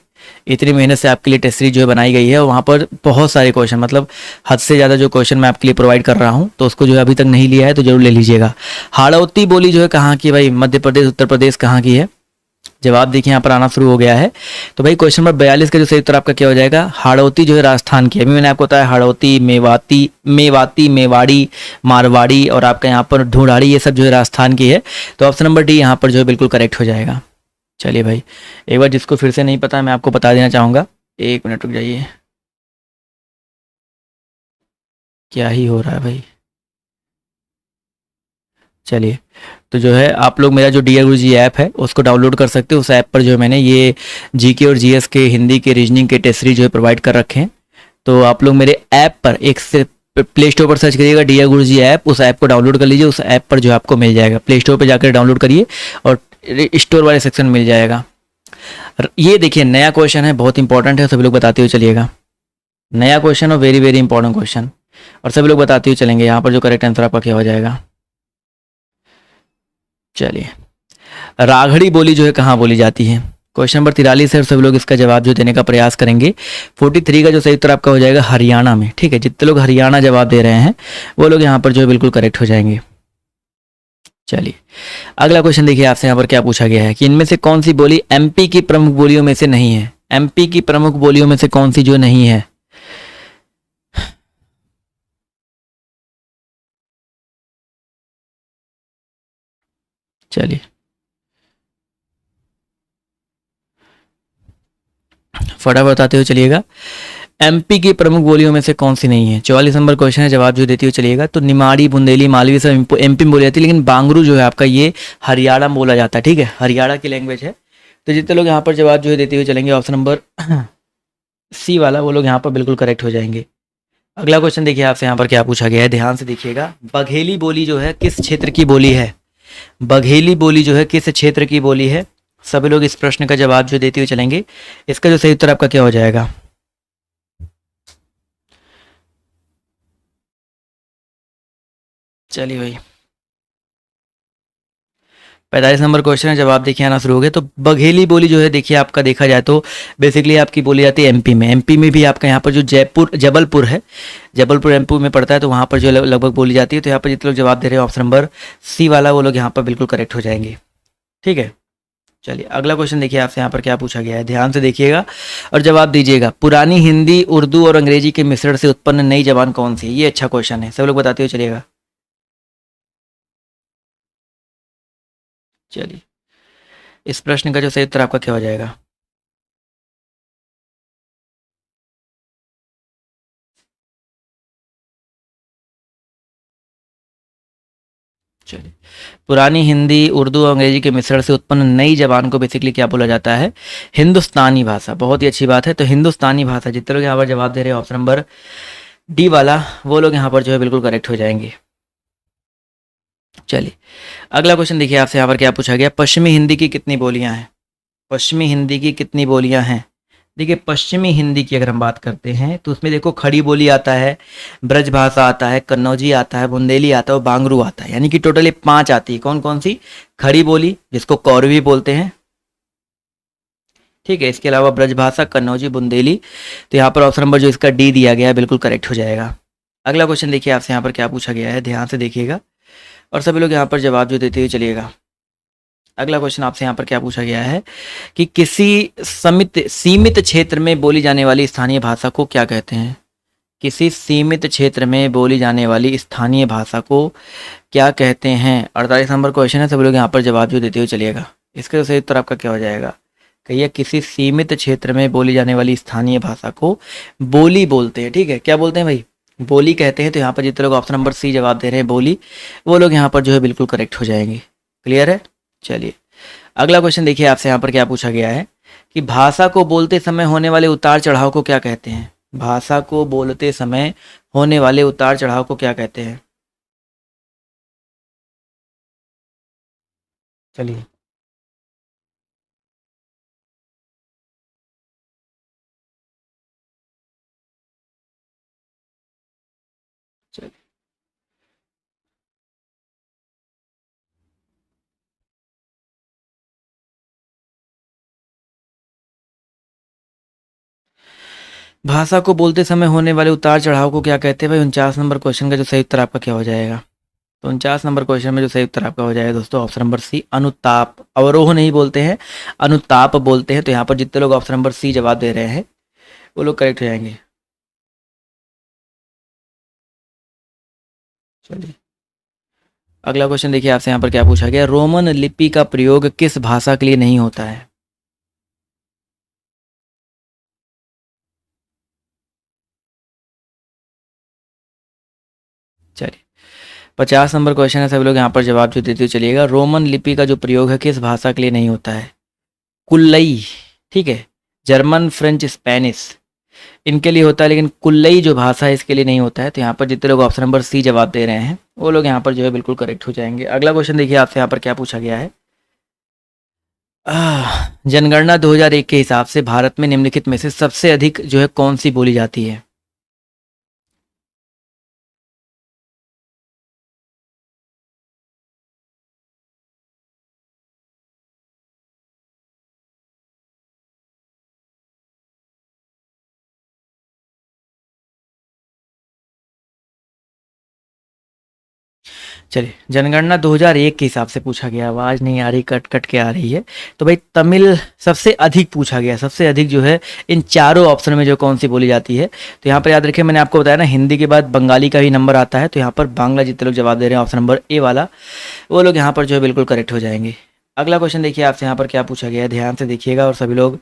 इतनी मेहनत से आपके लिए टेस्ट सीरीज जो है बनाई गई है, और वहाँ पर बहुत सारे क्वेश्चन, मतलब हद से ज़्यादा जो क्वेश्चन मैं आपके लिए प्रोवाइड कर रहा हूँ, तो उसको जो है अभी तक नहीं लिया है तो जरूर ले लीजिएगा। हाड़ौती बोली जो है कहाँ की भाई, मध्य प्रदेश उत्तर प्रदेश कहाँ की है। जवाब देखिए यहाँ पर आना शुरू हो गया है। तो भाई क्वेश्चन नंबर 42 का जो सही उत्तर आपका क्या हो जाएगा, हाड़ौती जो है राजस्थान की है। अभी मैंने आपको बताया हाड़ौती, मेवाती, मेवाड़ी, मारवाड़ी और आपका यहाँ पर ढूंढाड़ी, ये सब जो है राजस्थान की है। तो ऑप्शन नंबर डी यहाँ पर जो है बिल्कुल करेक्ट हो जाएगा। चलिए भाई, एक बार जिसको फिर से नहीं पता मैं आपको बता देना चाहूँगा, 1 मिनट रुक जाइए, क्या ही हो रहा है भाई। चलिए, तो जो है आप लोग मेरा जो डियर गुरुजी ऐप है उसको डाउनलोड कर सकते हो। उस ऐप पर जो है मैंने ये जीके और जीएस के, हिंदी के, रीजनिंग के टेस्ट सीरीज जो है प्रोवाइड कर रखे हैं। तो आप लोग मेरे ऐप पर एक से प्ले स्टोर पर सर्च करिएगा डियर गुरुजी ऐप, उस ऐप को डाउनलोड कर लीजिए। उस ऐप पर जो आपको मिल जाएगा, प्ले स्टोर पर जाकर डाउनलोड करिए और स्टोर वाले सेक्शन मिल जाएगा। ये देखिए नया क्वेश्चन है, बहुत इंपॉर्टेंट है, सभी लोग बताते हुए चलिएगा। नया क्वेश्चन और वेरी वेरी इंपॉर्टेंट क्वेश्चन, और सभी लोग बताते हुए चलेंगे यहाँ पर जो करेक्ट आंसर आपका क्या हो जाएगा। चलिए, राघड़ी बोली जो है कहाँ बोली जाती है। क्वेश्चन नंबर 43 है और सभी लोग इसका जवाब जो देने का प्रयास करेंगे। 43 का जो सही उत्तर आपका हो जाएगा हरियाणा में। ठीक है, जितने लोग हरियाणा जवाब दे रहे हैं वो लोग यहाँ पर जो है बिल्कुल करेक्ट हो जाएंगे। चलिए, अगला क्वेश्चन देखिए आपसे यहाँ पर क्या पूछा गया है कि इनमें से कौन सी बोली एमपी की प्रमुख बोलियों में से नहीं है। एमपी की प्रमुख बोलियों में से कौन सी जो नहीं है। चलिए, फटाफट बताते हुए चलिएगा, एमपी की प्रमुख बोलियों में से कौन सी नहीं है। 44 नंबर क्वेश्चन है, जवाब जो देते हुए चलिएगा। तो निमाड़ी, बुंदेली, मालवी सब एमपी में बोली जाती है, लेकिन बांगरू जो है आपका ये हरियाणा में बोला जाता है। ठीक है, हरियाणा की लैंग्वेज है। तो जितने लोग यहाँ पर जवाब जो है देते हुए चलेंगे ऑप्शन नंबर सी वाला, वो लोग यहाँ पर बिल्कुल करेक्ट हो जाएंगे। अगला क्वेश्चन देखिए आपसे यहाँ पर क्या पूछा गया है, ध्यान से देखिएगा। बघेली बोली जो है किस क्षेत्र की बोली है। बघेली बोली जो है किस क्षेत्र की बोली है। सभी लोग इस प्रश्न का जवाब जो देते हुए चलेंगे। इसका जो सही उत्तर आपका क्या हो जाएगा। चलिए भाई, 45 नंबर क्वेश्चन है, जवाब देखिए आना शुरू हो गया। तो बघेली बोली जो है देखिए आपका देखा जाए तो बेसिकली आपकी बोली जाती है एमपी में। एमपी में भी आपका यहाँ पर जो जबलपुर है, जबलपुर एमपी में पड़ता है, तो वहाँ पर जो लगभग बोली जाती है। तो यहाँ पर जितने लोग जवाब दे रहे हैं ऑप्शन नंबर सी वाला, वो लोग यहाँ पर बिल्कुल करेक्ट हो जाएंगे। ठीक है, चलिए अगला क्वेश्चन देखिए आपसे यहाँ पर क्या पूछा गया है, ध्यान से देखिएगा और जवाब दीजिएगा। पुरानी हिंदी, उर्दू और अंग्रेजी के मिश्रण से उत्पन्न नई जबान कौन सी है। ये अच्छा क्वेश्चन है, सब लोग बताते हुए चलिएगा। चलिए, इस प्रश्न का जो सही उत्तर आपका क्या हो जाएगा। चलिए, पुरानी हिंदी, उर्दू और अंग्रेजी के मिश्रण से उत्पन्न नई जबान को बेसिकली क्या बोला जाता है, हिंदुस्तानी भाषा। बहुत ही अच्छी बात है। तो हिंदुस्तानी भाषा, जितने लोग यहाँ पर जवाब दे रहे हैं ऑप्शन नंबर डी वाला, वो लोग यहाँ पर जो है बिल्कुल करेक्ट हो जाएंगे। चलिए, अगला क्वेश्चन देखिए आपसे यहाँ पर क्या पूछा गया, पश्चिमी हिंदी की कितनी बोलियाँ हैं। पश्चिमी हिंदी की कितनी बोलियाँ हैं। देखिए, पश्चिमी हिंदी की अगर हम बात करते हैं तो उसमें देखो खड़ी बोली आता है, ब्रजभाषा आता है, कन्नौजी आता है, बुंदेली आता है और बांगरू आता है, यानी कि टोटली 5 आती है। कौन कौन सी, खड़ी बोली जिसको कौरवी बोलते हैं, ठीक है, इसके अलावा ब्रजभाषा, कन्नौजी, बुंदेली। तो यहाँ पर ऑप्शन नंबर जो इसका डी दिया गया है बिल्कुल करेक्ट हो जाएगा। अगला क्वेश्चन देखिए आपसे यहाँ पर क्या पूछा गया है, ध्यान से देखिएगा और सभी लोग यहाँ पर जवाब जो देते हुए चलिएगा। अगला क्वेश्चन आपसे यहाँ पर क्या पूछा गया है कि किसी सीमित क्षेत्र में बोली जाने वाली स्थानीय भाषा को क्या कहते हैं। किसी सीमित क्षेत्र में बोली जाने वाली स्थानीय भाषा को क्या कहते हैं। 48 नंबर क्वेश्चन है, सभी लोग यहाँ पर जवाब जो देते हुए चलिएगा। इसका सही उत्तर आपका क्या हो जाएगा। कहिए, किसी सीमित क्षेत्र में बोली जाने वाली स्थानीय भाषा को बोली बोलते हैं। ठीक है, क्या बोलते हैं भाई, बोली कहते हैं। तो यहाँ पर जितने लोग ऑप्शन नंबर सी जवाब दे रहे हैं बोली, वो लोग यहाँ पर जो है बिल्कुल करेक्ट हो जाएंगे। क्लियर है। चलिए, अगला क्वेश्चन देखिए आपसे यहाँ पर क्या पूछा गया है कि भाषा को बोलते समय होने वाले उतार चढ़ाव को क्या कहते हैं। भाषा को बोलते समय होने वाले उतार चढ़ाव को क्या कहते हैं। चलिए, चलिए भाषा को बोलते समय होने वाले उतार चढ़ाव को क्या कहते हैं भाई? 49 नंबर क्वेश्चन का जो सही उत्तर आपका क्या हो जाएगा? तो 49 नंबर क्वेश्चन में जो सही उत्तर आपका हो जाएगा दोस्तों ऑप्शन नंबर सी, अनुताप। अवरोह नहीं बोलते हैं, अनुताप बोलते हैं। तो यहाँ पर जितने लोग ऑप्शन नंबर सी जवाब दे रहे हैं वो लोग करेक्ट हो जाएंगे। चलिए अगला क्वेश्चन देखिए आपसे यहाँ पर क्या पूछा गया, रोमन लिपि का प्रयोग किस भाषा के लिए नहीं होता है? चलिए 50 नंबर क्वेश्चन है, सभी लोग यहाँ पर जवाब जो देते हुए चलिएगा। रोमन लिपि का जो प्रयोग है किस भाषा के लिए नहीं होता है? कुल्लई, ठीक है, जर्मन, फ्रेंच, स्पेनिश, इनके लिए होता है, लेकिन कुल्लई जो भाषा है इसके लिए नहीं होता है। तो यहाँ पर जितने लोग ऑप्शन नंबर सी जवाब दे रहे हैं वो लोग यहाँ पर जो है बिल्कुल करेक्ट हो जाएंगे। अगला क्वेश्चन देखिए आपसे यहाँ पर क्या पूछा गया है, जनगणना 2001 के हिसाब से भारत में निम्नलिखित में से सबसे अधिक जो है कौन सी बोली जाती है? चलिए जनगणना 2001 के हिसाब से पूछा गया, आवाज़ नहीं आ रही, कट कट के आ रही है। तो भाई तमिल सबसे अधिक पूछा गया, सबसे अधिक जो है इन चारों ऑप्शन में जो कौन सी बोली जाती है। तो यहाँ पर याद रखिए मैंने आपको बताया ना हिंदी के बाद बंगाली का ही नंबर आता है। तो यहाँ पर बांग्ला जितने लोग जवाब दे रहे हैं ऑप्शन नंबर ए वाला, वो लोग यहाँ पर जो है बिल्कुल करेक्ट हो जाएंगे। अगला क्वेश्चन देखिए आपसे यहाँ पर क्या पूछा गया है, ध्यान से देखिएगा और सभी लोग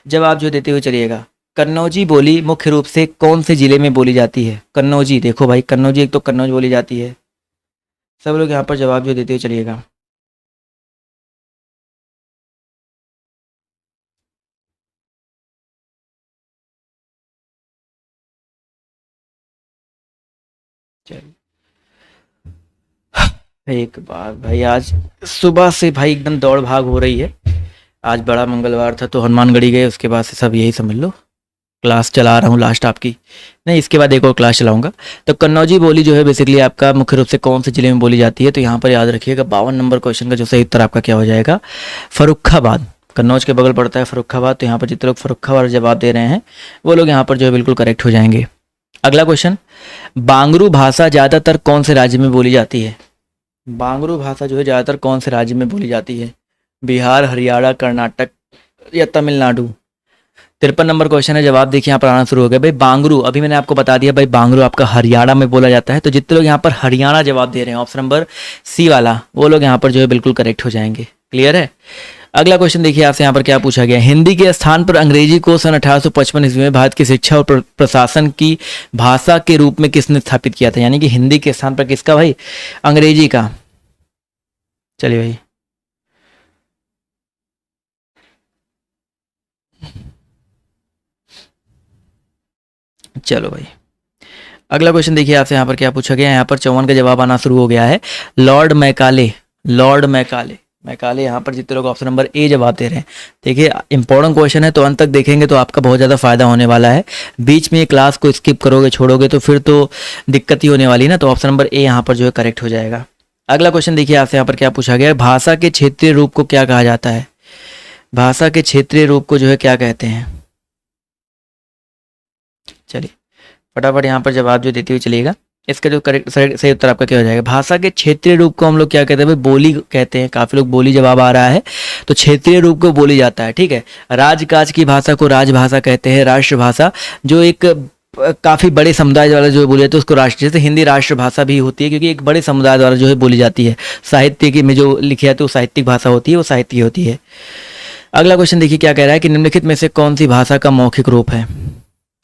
जवाब जो देते हुए चलिएगा। कन्नौजी बोली मुख्य रूप से कौन से जिले में बोली जाती है? कन्नौजी, देखो भाई कन्नौजी, एक तो कन्नौज बोली जाती है। सब लोग यहाँ पर जवाब जो देते हुए चलिएगा। चलिए एक बार भाई, आज सुबह से भाई एकदम दौड़ भाग हो रही है। आज बड़ा मंगलवार था तो हनुमानगढ़ी गए, उसके बाद से सब यही समझ लो क्लास चला रहा हूँ लास्ट आपकी, नहीं इसके बाद एक और क्लास चलाऊंगा। तो कन्नौजी बोली जो है बेसिकली आपका मुख्य रूप से कौन से जिले में बोली जाती है? तो यहाँ पर याद रखिएगा 52 नंबर क्वेश्चन का जो सही उत्तर आपका क्या हो जाएगा? फर्रुखाबाद। कन्नौज के बगल पड़ता है फर्रुखाबाद। तो यहाँ पर जितने लोग फर्रुखाबाद जवाब दे रहे हैं वो लोग यहाँ पर जो है बिल्कुल करेक्ट हो जाएंगे। अगला क्वेश्चन, बांगरू भाषा ज़्यादातर कौन से राज्य में बोली जाती है? बांगरू भाषा जो है ज़्यादातर कौन से राज्य में बोली जाती है? बिहार, हरियाणा, कर्नाटक या तमिलनाडु? 53 नंबर क्वेश्चन है, जवाब देखिए यहाँ पर आना शुरू हो गया। भाई बांगरू, अभी मैंने आपको बता दिया भाई बांगरू आपका हरियाणा में बोला जाता है। तो जितने लोग यहाँ पर हरियाणा जवाब दे रहे हैं ऑप्शन नंबर सी वाला, वो लोग यहाँ पर जो है बिल्कुल करेक्ट हो जाएंगे। क्लियर है? अगला क्वेश्चन देखिए आपसे यहाँ पर क्या पूछा गया, हिंदी के स्थान पर अंग्रेजी को सन 1855 ईस्वी में भारत की शिक्षा और प्रशासन की भाषा के रूप में किसने स्थापित किया था? यानी कि हिंदी के स्थान पर किसका भाई? अंग्रेजी का। चलिए भाई चलो भाई अगला क्वेश्चन देखिए आपसे यहाँ पर क्या पूछा गया है। यहाँ पर 54 का जवाब आना शुरू हो गया है। Lord Macaulay, Lord Macaulay, Macaulay यहाँ पर जितने लोग ऑप्शन नंबर ए जवाब दे रहे हैं, देखिए इंपॉर्टेंट क्वेश्चन है तो अंत तक देखेंगे तो आपका बहुत ज़्यादा फायदा होने वाला है। बीच में ये क्लास को स्किप करोगे छोड़ोगे तो फिर तो दिक्कत ही होने वाली है ना। तो ऑप्शन नंबर ए यहाँ पर जो है करेक्ट हो जाएगा। अगला क्वेश्चन देखिए आपसे यहाँ पर क्या पूछा गया है, भाषा के क्षेत्रीय रूप को क्या कहा जाता है? भाषा के क्षेत्रीय रूप को जो है क्या कहते हैं? चलिए फटाफट यहाँ पर जवाब जो देते हुए चलिएगा। इसका जो करेक्ट सही उत्तर आपका क्या हो जाएगा? भाषा के क्षेत्रीय रूप को हम लोग क्या कहते हैं भाई? बोली कहते हैं। काफ़ी लोग बोली जवाब आ रहा है, तो क्षेत्रीय रूप को बोली जाता है। ठीक है, राजकाज की भाषा को राजभाषा कहते हैं। राष्ट्रभाषा जो एक काफ़ी बड़े समुदाय द्वारा जो बोली जाती है उसको राष्ट्र, जैसे हिंदी राष्ट्रभाषा भी होती है क्योंकि एक बड़े समुदाय द्वारा जो है बोली जाती है। साहित्य की में जो लिखी जाती है वो साहित्यिक भाषा होती है, वो साहित्य होती है। अगला क्वेश्चन देखिए क्या कह रहा है कि निम्नलिखित में से कौन सी भाषा का मौखिक रूप है?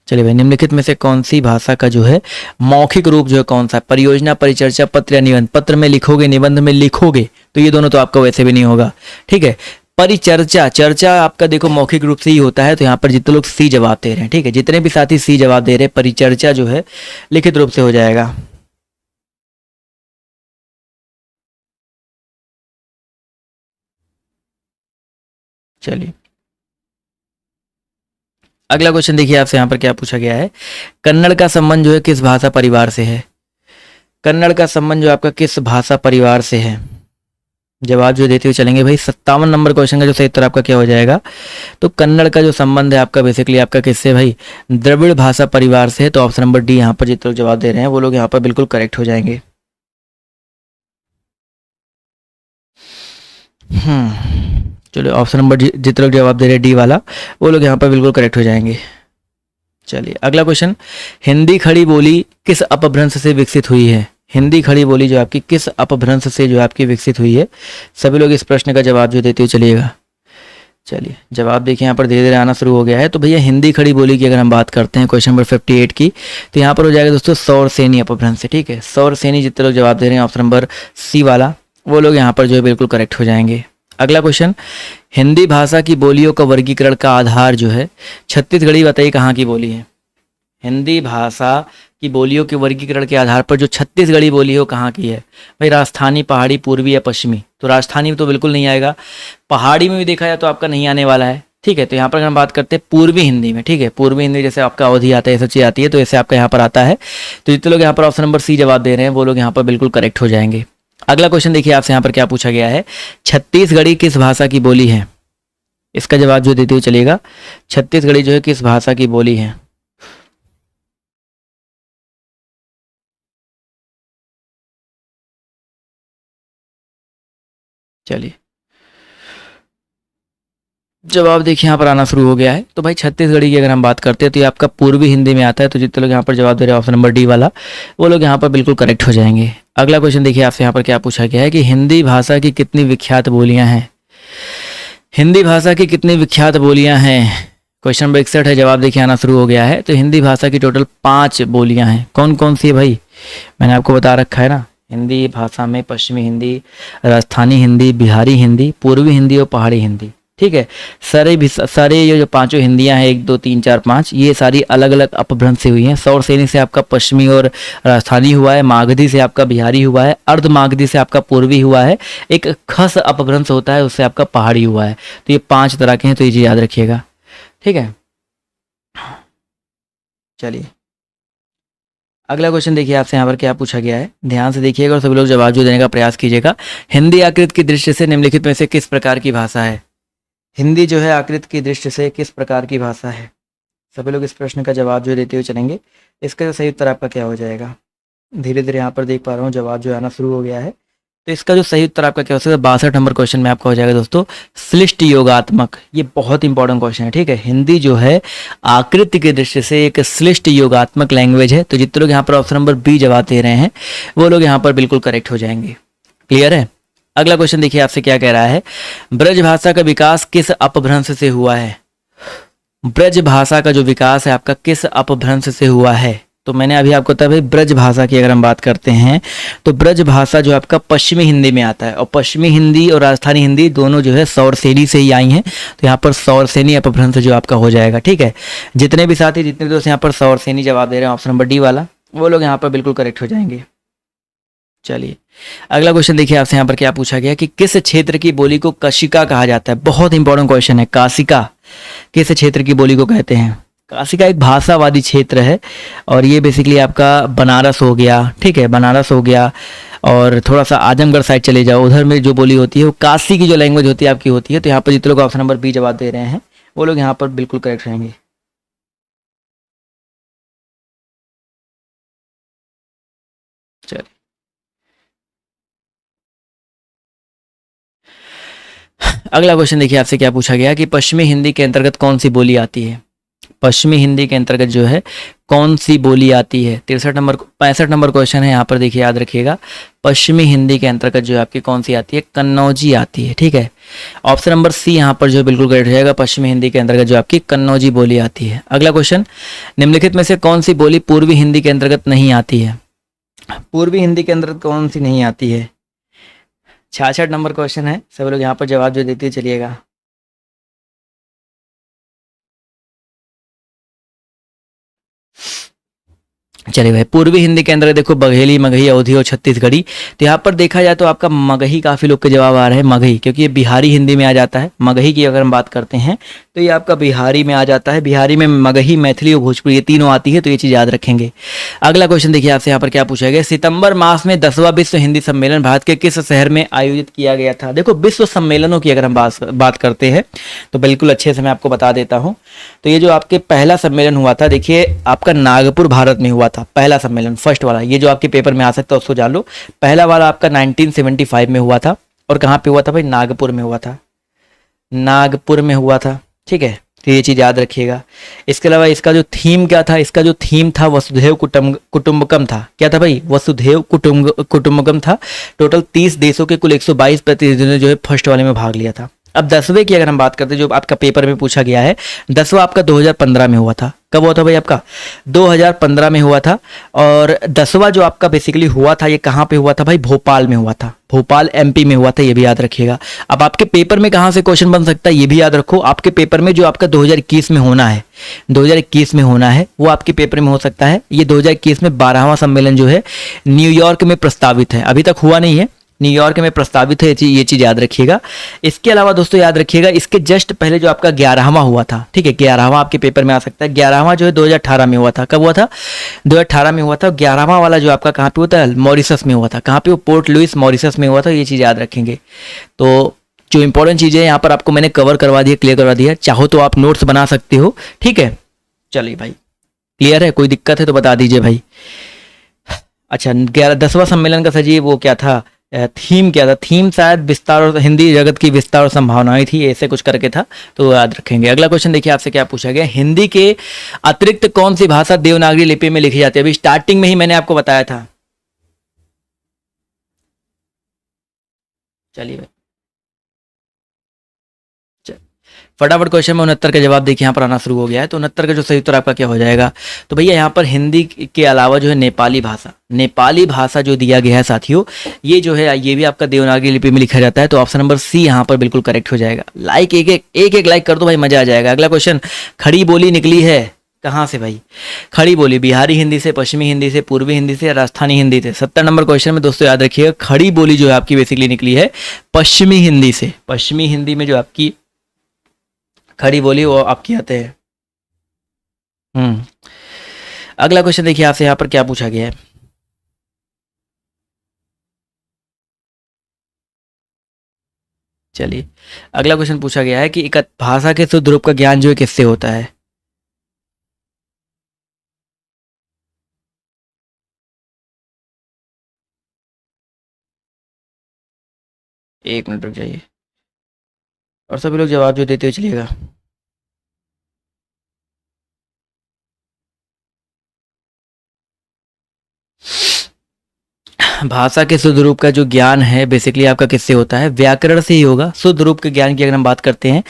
चलिए भाई निम्नलिखित में से कौन सी भाषा का जो है मौखिक रूप जो है कौन सा? परियोजना, परिचर्चा, पत्र या निबंध? पत्र में लिखोगे, निबंध में लिखोगे तो ये दोनों तो आपका वैसे भी नहीं होगा। ठीक है, परिचर्चा, चर्चा आपका देखो मौखिक रूप से ही होता है। तो यहाँ पर जितने लोग सी जवाब दे रहे हैं, ठीक है, जितने भी साथी सी जवाब दे रहे हैं, परिचर्चा जो है लिखित रूप से हो जाएगा। चलिए अगला क्वेश्चन देखिए आपसे यहाँ पर क्या पूछा गया है, कन्नड़ का संबंध जो है किस भाषा परिवार से है? कन्नड़ का संबंध जो आपका किस भाषा परिवार से है? जवाब जो देते हुए चलेंगे भाई 57 नंबर क्वेश्चन का जो सही उत्तर आपका क्या हो जाएगा, तो कन्नड़ का जो संबंध है आपका बेसिकली आपका किससे भाई, द्रविड़ भाषा परिवार से है। तो ऑप्शन नंबर डी यहाँ पर जितने लोग जवाब दे रहे हैं वो लोग यहाँ पर बिल्कुल करेक्ट हो जाएंगे। चलो ऑप्शन नंबर जितने लोग जवाब दे रहे हैं डी वाला, वो लोग यहाँ पर बिल्कुल करेक्ट हो जाएंगे। चलिए अगला क्वेश्चन, हिंदी खड़ी बोली किस अपभ्रंश से विकसित हुई है। हिंदी खड़ी बोली जो आपकी किस अपभ्रंश से जो आपकी विकसित हुई है, सभी लोग इस प्रश्न का जवाब जो देते हुए चलिएगा। चलिए जवाब देखिए यहाँ पर धीरे धीरे आना शुरू हो गया है। तो भैया हिंदी खड़ी बोली की अगर हम बात करते हैं क्वेश्चन नंबर 58 की, तो यहाँ पर हो जाएगा दोस्तों सौरसेनी अपभ्रंश से। ठीक है, सौरसेनी जितने लोग जवाब दे रहे हैं ऑप्शन नंबर सी वाला, वो लोग यहाँ पर जो है बिल्कुल करेक्ट हो जाएंगे। अगला क्वेश्चन, हिंदी भाषा की बोलियों का वर्गीकरण का आधार जो है छत्तीसगढ़ी, बताइए कहाँ की बोली है। हिंदी भाषा की बोलियों के वर्गीकरण के आधार पर जो छत्तीसगढ़ी बोली है वो कहाँ की है भाई, राजस्थानी, पहाड़ी, पूर्वी या पश्चिमी। तो राजस्थानी में तो बिल्कुल नहीं आएगा, पहाड़ी में भी देखा जाए तो आपका नहीं आने वाला है। ठीक है, तो यहाँ पर अगर हम बात करते हैं पूर्वी हिंदी में, ठीक है, पूर्वी हिंदी जैसे आपका अवधि आता है, ये सब चीज़ आती है, तो ऐसे आपका यहाँ पर आता है। तो जितने लोग यहाँ पर ऑप्शन नंबर सी जवाब दे रहे हैं वो लोग यहाँ पर बिल्कुल करेक्ट हो जाएंगे। अगला क्वेश्चन देखिए आपसे यहाँ पर क्या पूछा गया है, छत्तीसगढ़ी किस भाषा की बोली है। इसका जवाब जो देते हुए चलिएगा, छत्तीसगढ़ी जो है किस भाषा की बोली है। चलिए जवाब देखिए यहाँ पर आना शुरू हो गया है। तो भाई छत्तीसगढ़ी की अगर हम बात करते हैं तो ये आपका पूर्वी हिंदी में आता है। तो जितने लोग यहाँ पर जवाब दे रहे हैं ऑप्शन नंबर डी वाला, वो लोग यहाँ पर बिल्कुल करेक्ट हो जाएंगे। अगला क्वेश्चन देखिए आपसे यहाँ पर क्या पूछा गया है कि हिंदी भाषा की कितनी विख्यात बोलियां हैं। हिंदी भाषा की कितनी विख्यात बोलियां हैं, क्वेश्चन नंबर 61 है। जवाब देखिए आना शुरू हो गया है। तो हिंदी भाषा की टोटल 5 बोलियां हैं। कौन कौन सी है भाई, मैंने आपको बता रखा है ना। हिंदी भाषा में पश्चिमी हिंदी, राजस्थानी हिंदी, बिहारी हिंदी, पूर्वी हिंदी और पहाड़ी हिंदी। ठीक है, सारे ये जो पांचों हिंदियां हैं 1 2 3 4 5, ये सारी अलग अलग अपभ्रंश से हुई हैं। सौरसेनी से आपका पश्चिमी और राजस्थानी हुआ है, मागधी से आपका बिहारी हुआ है, अर्ध मागधी से आपका पूर्वी हुआ है, एक खस अपभ्रंश होता है उससे आपका पहाड़ी हुआ है। तो ये 5 तरह के हैं, तो ये चीज याद रखिएगा। ठीक है, चलिए अगला क्वेश्चन देखिए आपसे यहाँ पर क्या पूछा गया है, ध्यान से देखिएगा और सभी लोग जवाब जो देने का प्रयास कीजिएगा। हिंदी आकृत की दृष्टि से निम्नलिखित में से किस प्रकार की भाषा है। हिंदी जो है आकृत की दृष्टि से किस प्रकार की भाषा है, सभी लोग इस प्रश्न का जवाब जो देते हुए चलेंगे। इसका सही उत्तर आपका क्या हो जाएगा। धीरे धीरे यहाँ पर देख पा रहा हूँ जवाब जो आना शुरू हो गया है। तो इसका जो सही उत्तर आपका क्या हो सकता है, 62 नंबर क्वेश्चन में आपका हो जाएगा दोस्तों श्लिष्ट योगात्मक। ये बहुत इंपॉर्टेंट क्वेश्चन है। ठीक है, हिंदी जो है आकृति की दृष्टि से एक श्लिष्ट योगात्मक लैंग्वेज है। तो जितने लोग यहाँ पर ऑप्शन नंबर बी जवाब दे रहे हैं वो लोग यहाँ पर बिल्कुल करेक्ट हो जाएंगे। क्लियर है। अगला क्वेश्चन देखिए आपसे क्या कह रहा है, ब्रज भाषा का विकास किस अपभ्रंश से हुआ है। ब्रज भाषा का जो विकास है आपका किस अपभ्रंश से हुआ है। तो मैंने अभी आपको बताया भाई ब्रज भाषा की अगर हम बात करते हैं तो ब्रज भाषा जो आपका पश्चिमी हिंदी में आता है, और पश्चिमी हिंदी और राजस्थानी हिंदी दोनों जो है सौरसेनी से ही आई हैं। तो यहाँ पर सौरसेनी अपभ्रंश जो आपका हो जाएगा। ठीक है, जितने भी साथी जितने दोस्त यहाँ पर सौरसेनी जवाब दे रहे हैं ऑप्शन नंबर डी वाला, वो लोग यहाँ पर बिल्कुल करेक्ट हो जाएंगे। चलिए अगला क्वेश्चन देखिए आपसे यहाँ पर क्या पूछा गया कि किस क्षेत्र की बोली को कशिका कहा जाता है। बहुत इंपॉर्टेंट क्वेश्चन है, काशिका किस क्षेत्र की बोली को कहते हैं। काशिका एक भाषावादी क्षेत्र है और ये बेसिकली आपका बनारस हो गया। ठीक है, बनारस हो गया और थोड़ा सा आजमगढ़ साइड चले जाओ, उधर में जो बोली होती है वो काशी की जो लैंग्वेज होती है आपकी होती है। तो यहाँ पर जितने लोग ऑप्शन नंबर बी जवाब दे रहे हैं वो लोग यहाँ पर बिल्कुल करेक्ट रहेंगे। चलिए अगला क्वेश्चन देखिए आपसे क्या पूछा गया कि पश्चिमी हिंदी के अंतर्गत कौन सी बोली आती है। पश्चिमी हिंदी के अंतर्गत जो है कौन सी बोली आती है। 65 नंबर क्वेश्चन है, यहाँ पर देखिए याद रखिएगा। पश्चिमी हिंदी के अंतर्गत जो है आपकी कौन सी आती है, कन्नौजी आती है। ठीक है, ऑप्शन नंबर सी यहाँ पर जो है बिल्कुल करेक्ट हो जाएगा। पश्चिमी हिंदी के अंतर्गत जो आपकी कन्नौजी बोली आती है। अगला क्वेश्चन, निम्नलिखित में से कौन सी बोली पूर्वी हिंदी के अंतर्गत नहीं आती है। पूर्वी हिंदी के अंतर्गत कौन सी नहीं आती है। 66 नंबर क्वेश्चन है, सब लोग यहाँ पर जवाब जो देते चलिएगा। चलिए भाई, पूर्वी हिंदी के अंदर देखो बघेली, मगही, अवधी और छत्तीसगढ़ी। तो यहाँ पर देखा जाए तो आपका मगही काफी लोग के जवाब आ रहे हैं, मगही, क्योंकि ये बिहारी हिंदी में आ जाता है। मगही की अगर हम बात करते हैं तो ये आपका बिहारी में आ जाता है। बिहारी में मगही, मैथिली और भोजपुरी ये तीनों आती है, तो ये चीज़ याद रखेंगे। अगला क्वेश्चन देखिए आपसे यहाँ पर क्या पूछा गया, सितंबर मास में 10वां विश्व हिंदी सम्मेलन भारत के किस शहर में आयोजित किया गया था। देखो विश्व सम्मेलनों की अगर हम बात करते हैं तो बिल्कुल अच्छे से मैं आपको बता देता हूँ। तो ये जो आपके पहला सम्मेलन हुआ था, देखिए आपका नागपुर भारत में हुआ था पहला सम्मेलन, फर्स्ट वाला। ये जो आपके पेपर में आ सकता है उसको जान लो। पहला वाला आपका 1975 में हुआ था, और कहाँ पे हुआ था भाई, नागपुर में हुआ था, नागपुर में हुआ था। ठीक है, तो ये चीज़ याद रखिएगा। इसके अलावा इसका जो थीम क्या था, इसका जो थीम था वसुधैव कुटुंबकम था। क्या था भाई, वसुधैव कुटुंबकम था। टोटल 30 देशों के कुल 122 प्रतिनिधियों ने जो है फर्स्ट वाले में भाग लिया था। अब 10वें की अगर हम बात करते हैं, जो आपका पेपर में पूछा गया है, 10वां आपका 2015 में हुआ था। कब हुआ था भाई, आपका 2015 में हुआ था। और 10वां जो आपका बेसिकली हुआ था, ये कहाँ पे हुआ था भाई, भोपाल में हुआ था, भोपाल एमपी में हुआ था, ये भी याद रखिएगा। अब आपके पेपर में कहाँ से क्वेश्चन बन सकता है, ये भी याद रखो। आपके पेपर में जो आपका 2021 में होना है, 2021 में होना है, वो आपके पेपर में हो सकता है। ये 2021 में 12वां सम्मेलन जो है न्यूयॉर्क में प्रस्तावित है, अभी तक हुआ नहीं है, न्यूयॉर्क में प्रस्तावित है, ये चीज याद रखिएगा। इसके अलावा दोस्तों याद रखिएगा, इसके जस्ट पहले जो आपका 11वां हुआ था, ठीक है, 11वां आपके पेपर में आ सकता है। 11वां जो है 2018 में हुआ था। कब हुआ था, 2018 में हुआ था। 11वां वाला जो आपका कहाँ पे होता है, मॉरिशस में हुआ था। कहाँ पे, वो पोर्ट लुइस मॉरिशस में हुआ था। ये चीज याद रखेंगे। तो जो इंपॉर्टेंट चीजें यहाँ पर आपको मैंने कवर करवा दिया, क्लियर करवा दिया। चाहो तो आप नोट्स बना सकते हो, ठीक है। चलिए भाई, क्लियर है, कोई दिक्कत है तो बता दीजिए भाई। अच्छा, 10वां सम्मेलन का सजी वो क्या था, थीम क्या था, थीम शायद विस्तार और हिंदी जगत की विस्तार और संभावनाएं थी, ऐसे कुछ करके था, तो याद रखेंगे। अगला क्वेश्चन देखिए आपसे क्या पूछा गया, हिंदी के अतिरिक्त कौन सी भाषा देवनागरी लिपि में लिखी जाती है। अभी स्टार्टिंग में ही मैंने आपको बताया था। चलिए भाई, फटाफट क्वेश्चन में 69 का जवाब देखिए यहाँ पर आना शुरू हो गया है। तो 69 का जो सही उत्तर आपका क्या हो जाएगा, तो भैया यहाँ पर हिंदी के अलावा जो है नेपाली भाषा जो दिया गया है साथियों, ये जो है ये भी आपका देवनागरी लिपि में लिखा जाता है। तो ऑप्शन नंबर सी यहाँ पर बिल्कुल करेक्ट हो जाएगा। लाइक एक लाइक कर दो भाई, मजा आ जाएगा। अगला क्वेश्चन, खड़ी बोली निकली है कहाँ से भाई, खड़ी बोली बिहारी हिंदी से, पश्चिमी हिंदी से, पूर्वी हिंदी से, राजस्थानी हिंदी से। 70 नंबर क्वेश्चन में दोस्तों याद रखिएगा, खड़ी बोली जो है आपकी बेसिकली निकली है पश्चिमी हिंदी से। पश्चिमी हिंदी में जो आपकी खड़ी बोली वो आपकी आते हैं। अगला क्वेश्चन देखिए आपसे यहाँ पर क्या पूछा गया है। चलिए, अगला क्वेश्चन पूछा गया है कि भाषा के शुद्ध रूप का ज्ञान जो है किससे होता है। एक मिनट रुक जाइए, और सभी लोग जवाब जो देते हुए चलिएगा। भाषा के शुद्ध रूप का जो ज्ञान है बेसिकली आपका किससे होता है, व्याकरण से ही होगा। शुद्ध रूप के ज्ञान की अगर हम बात करते हैं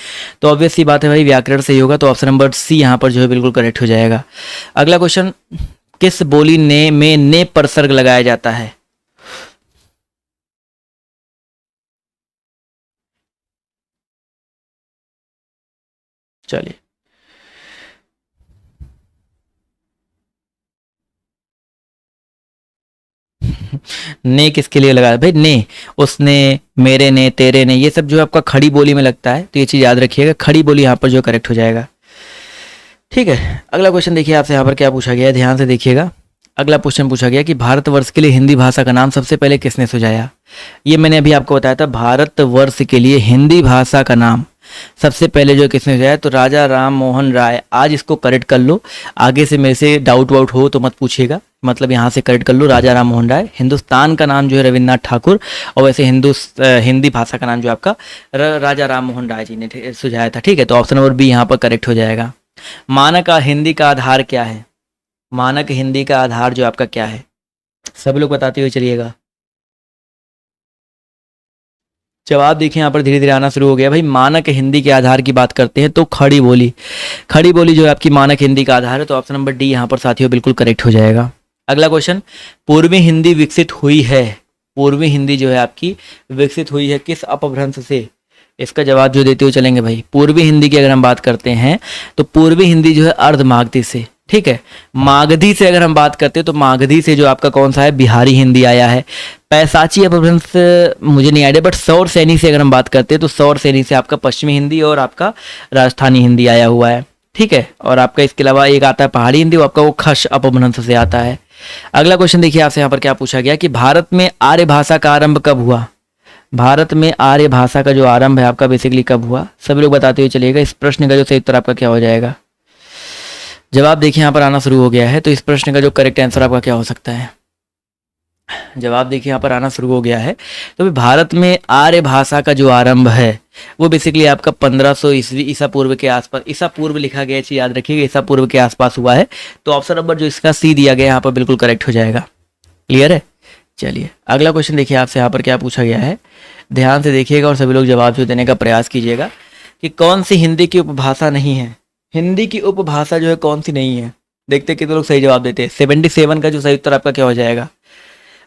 तो ऑब्वियस सी बात है भाई, व्याकरण से ही होगा। तो ऑप्शन नंबर सी यहाँ पर जो है बिल्कुल करेक्ट हो जाएगा। अगला क्वेश्चन, किस बोली में ने परसर्ग लगाया जाता है। चलिए, ने किसके लिए लगाया भाई, ने, उसने, मेरे ने, तेरे ने, ये सब जो आपका खड़ी बोली में लगता है। तो ये चीज याद रखिएगा, खड़ी बोली यहाँ पर जो करेक्ट हो जाएगा। ठीक है, अगला क्वेश्चन देखिए आपसे यहाँ पर क्या पूछा गया है, ध्यान से देखिएगा। अगला क्वेश्चन पूछा गया कि भारतवर्ष के लिए हिंदी भाषा का नाम सबसे पहले किसने सुझाया। ये मैंने अभी आपको बताया था, भारतवर्ष के लिए हिंदी भाषा का नाम सबसे पहले जो किसने सुझाया, तो राजा राम मोहन राय। आज इसको करेक्ट कर लो, आगे से मेरे से डाउट वाउट हो तो मत पूछिएगा, मतलब यहाँ से करेक्ट कर लो, राजा राम मोहन राय। हिंदुस्तान का नाम जो है रविन्द्रनाथ ठाकुर, और वैसे हिंदी भाषा का नाम जो आपका राजा राम मोहन राय जी ने सुझाया था। ठीक है, तो ऑप्शन नंबर बी यहाँ पर करेक्ट हो जाएगा। मानक हिंदी का आधार क्या है, मानक हिंदी का आधार जो आपका क्या है, सभी लोग बताते हुए चलिएगा। जवाब देखिए यहाँ पर धीरे धीरे आना शुरू हो गया भाई। मानक हिंदी के आधार की बात करते हैं तो खड़ी बोली, खड़ी बोली जो है आपकी मानक हिंदी का आधार है। तो ऑप्शन नंबर डी यहाँ पर साथियों बिल्कुल करेक्ट हो जाएगा। अगला क्वेश्चन, पूर्वी हिंदी विकसित हुई है, पूर्वी हिंदी जो है आपकी विकसित हुई है किस अपभ्रंश से। इसका जवाब जो देते हुए चलेंगे भाई, पूर्वी हिंदी की अगर हम बात करते हैं तो पूर्वी हिंदी जो है अर्धमागधी से, ठीक है। मागधी से अगर हम बात करते हैं तो मागधी से जो आपका कौन सा है, बिहारी हिंदी आया है। पैसाची अपभ्रंश मुझे नहीं आइडिया, बट सौर सैनी से अगर हम बात करते हैं तो सौर सैनी से आपका पश्चिमी हिंदी और आपका राजस्थानी हिंदी आया हुआ है। ठीक है। और आपका इसके अलावा एक आता है पहाड़ी हिंदी, वो आपका वो खश अपभ्रंश से आता है। अगला क्वेश्चन देखिए आपसे यहाँ पर क्या पूछा गया कि भारत में आर्य भाषा का आरंभ कब हुआ। भारत में आर्य भाषा का जो आरंभ है आपका बेसिकली कब हुआ, सभी लोग बताते हुए चलिएगा। इस प्रश्न का जो सही उत्तर आपका क्या हो जाएगा। जवाब देखिए यहाँ पर आना शुरू हो गया है, तो इस प्रश्न का जो करेक्ट आंसर आपका क्या हो सकता है। जवाब देखिए यहाँ पर आना शुरू हो गया है। तो भारत में आर्य भाषा का जो आरंभ है वो बेसिकली आपका 1500 ईस्वी ईसा पूर्व के आसपास, ईसा पूर्व लिखा गया चीज याद रखिएगा, ईसा पूर्व के आसपास हुआ है। तो ऑप्शन नंबर जो इसका सी दिया गया है यहाँ पर बिल्कुल करेक्ट हो जाएगा। क्लियर है। चलिए अगला क्वेश्चन देखिए आपसे यहाँ पर क्या पूछा गया है, ध्यान से देखिएगा और सभी लोग जवाब जो देने का प्रयास कीजिएगा कि कौन सी हिंदी की उपभाषा नहीं है। हिंदी की उपभाषा जो है कौन सी नहीं है, देखते हैं कितने लोग सही जवाब देते हैं। 77 का जो सही उत्तर आपका क्या हो जाएगा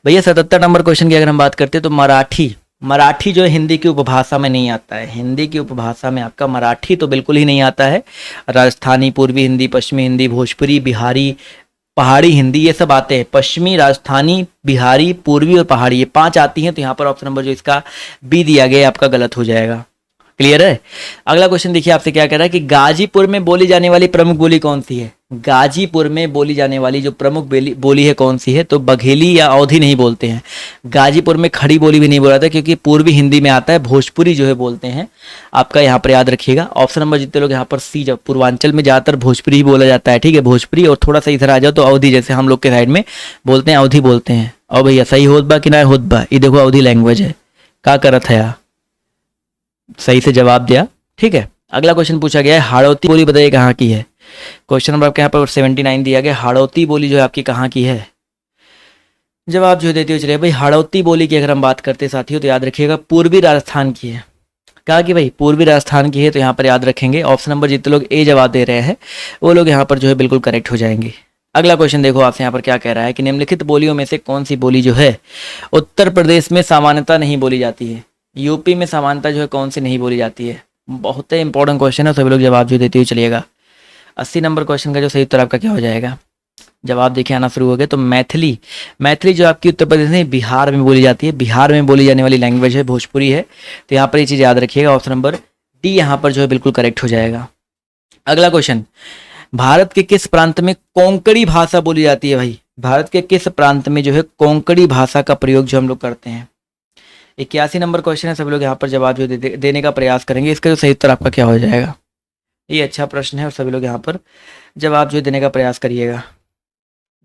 भैया। 77 नंबर क्वेश्चन की अगर हम बात करते हैं तो मराठी जो है हिंदी की उपभाषा में नहीं आता है। हिंदी की उपभाषा में आपका मराठी तो बिल्कुल ही नहीं आता है। राजस्थानी, पूर्वी हिंदी, पश्चिमी हिंदी, भोजपुरी, बिहारी, पहाड़ी हिंदी, ये सब आते हैं। पश्चिमी, राजस्थानी, बिहारी, पूर्वी और पहाड़ी, ये 5 आती हैं। तो यहाँ पर ऑप्शन नंबर जो इसका बी दिया गया है आपका गलत हो जाएगा। क्लियर है। अगला क्वेश्चन देखिए आपसे क्या कह रहा है कि गाजीपुर में बोली जाने वाली प्रमुख बोली कौन सी है। गाजीपुर में बोली जाने वाली जो प्रमुख बोली है कौन सी है, तो बघेली या अवधी नहीं बोलते हैं। गाजीपुर में खड़ी बोली भी नहीं बोला था क्योंकि पूर्वी हिंदी में आता है, भोजपुरी जो है बोलते हैं। आपका यहाँ पर याद रखिएगा ऑप्शन नंबर जितने लोग यहाँ पर सी, जब पूर्वांचल में ज़्यादातर भोजपुरी ही बोला जाता है। ठीक है, भोजपुरी, और थोड़ा सा इधर आ जाओ तो अवधी, जैसे हम लोग के साइड में बोलते हैं अवधी बोलते हैं। और भैया सही होत बा कि ना होत बा, ये देखो अवधी लैंग्वेज है। क्या करत है यार, सही से जवाब दिया। ठीक है। अगला क्वेश्चन पूछा गया है हाड़ौती बोली बताइए कहाँ की है। क्वेश्चन नंबर आपके यहाँ पर 79 दिया गया। हाड़ौती बोली जो है आपकी कहाँ की है, जवाब जो देते हुए चलिए भाई। हाड़ौती बोली की अगर हम बात करते हैं साथियों तो याद रखिएगा पूर्वी राजस्थान की है। कहा कि भाई पूर्वी राजस्थान की है, तो यहाँ पर याद रखेंगे ऑप्शन नंबर जितने लोग ए जवाब दे रहे हैं वो लोग यहाँ पर जो है बिल्कुल करेक्ट हो जाएंगे। अगला क्वेश्चन देखो आपसे यहाँ पर क्या कह रहा है कि निम्नलिखित बोलियों में से कौन सी बोली जो है उत्तर प्रदेश में सामान्यतः नहीं बोली जाती है। यूपी में सामान्यतः जो है कौन सी नहीं बोली जाती है। बहुत ही इंपॉर्टेंट क्वेश्चन है, सभी लोग जवाब जो देते हुए चलिएगा। 80 नंबर क्वेश्चन का जो सही उत्तर आपका क्या हो जाएगा। जवाब देखिए आना शुरू हो गया। तो मैथिली जो आपकी उत्तर प्रदेश में बिहार में बोली जाती है, बिहार में बोली जाने वाली लैंग्वेज है, भोजपुरी है। तो यहाँ पर ये चीज़ याद रखिएगा, ऑप्शन नंबर डी यहाँ पर जो है बिल्कुल करेक्ट हो जाएगा। अगला क्वेश्चन, भारत के किस प्रांत में कोंकणी भाषा बोली जाती है भाई। भारत के किस प्रांत में जो है कोंकणी भाषा का प्रयोग जो हम लोग करते हैं। 81 नंबर क्वेश्चन है, सभी लोग यहाँ पर जवाब जो देने का प्रयास करेंगे। इसका जो सही उत्तर आपका क्या हो जाएगा। ये अच्छा प्रश्न है और सभी लोग यहाँ पर जवाब जो देने का प्रयास करिएगा।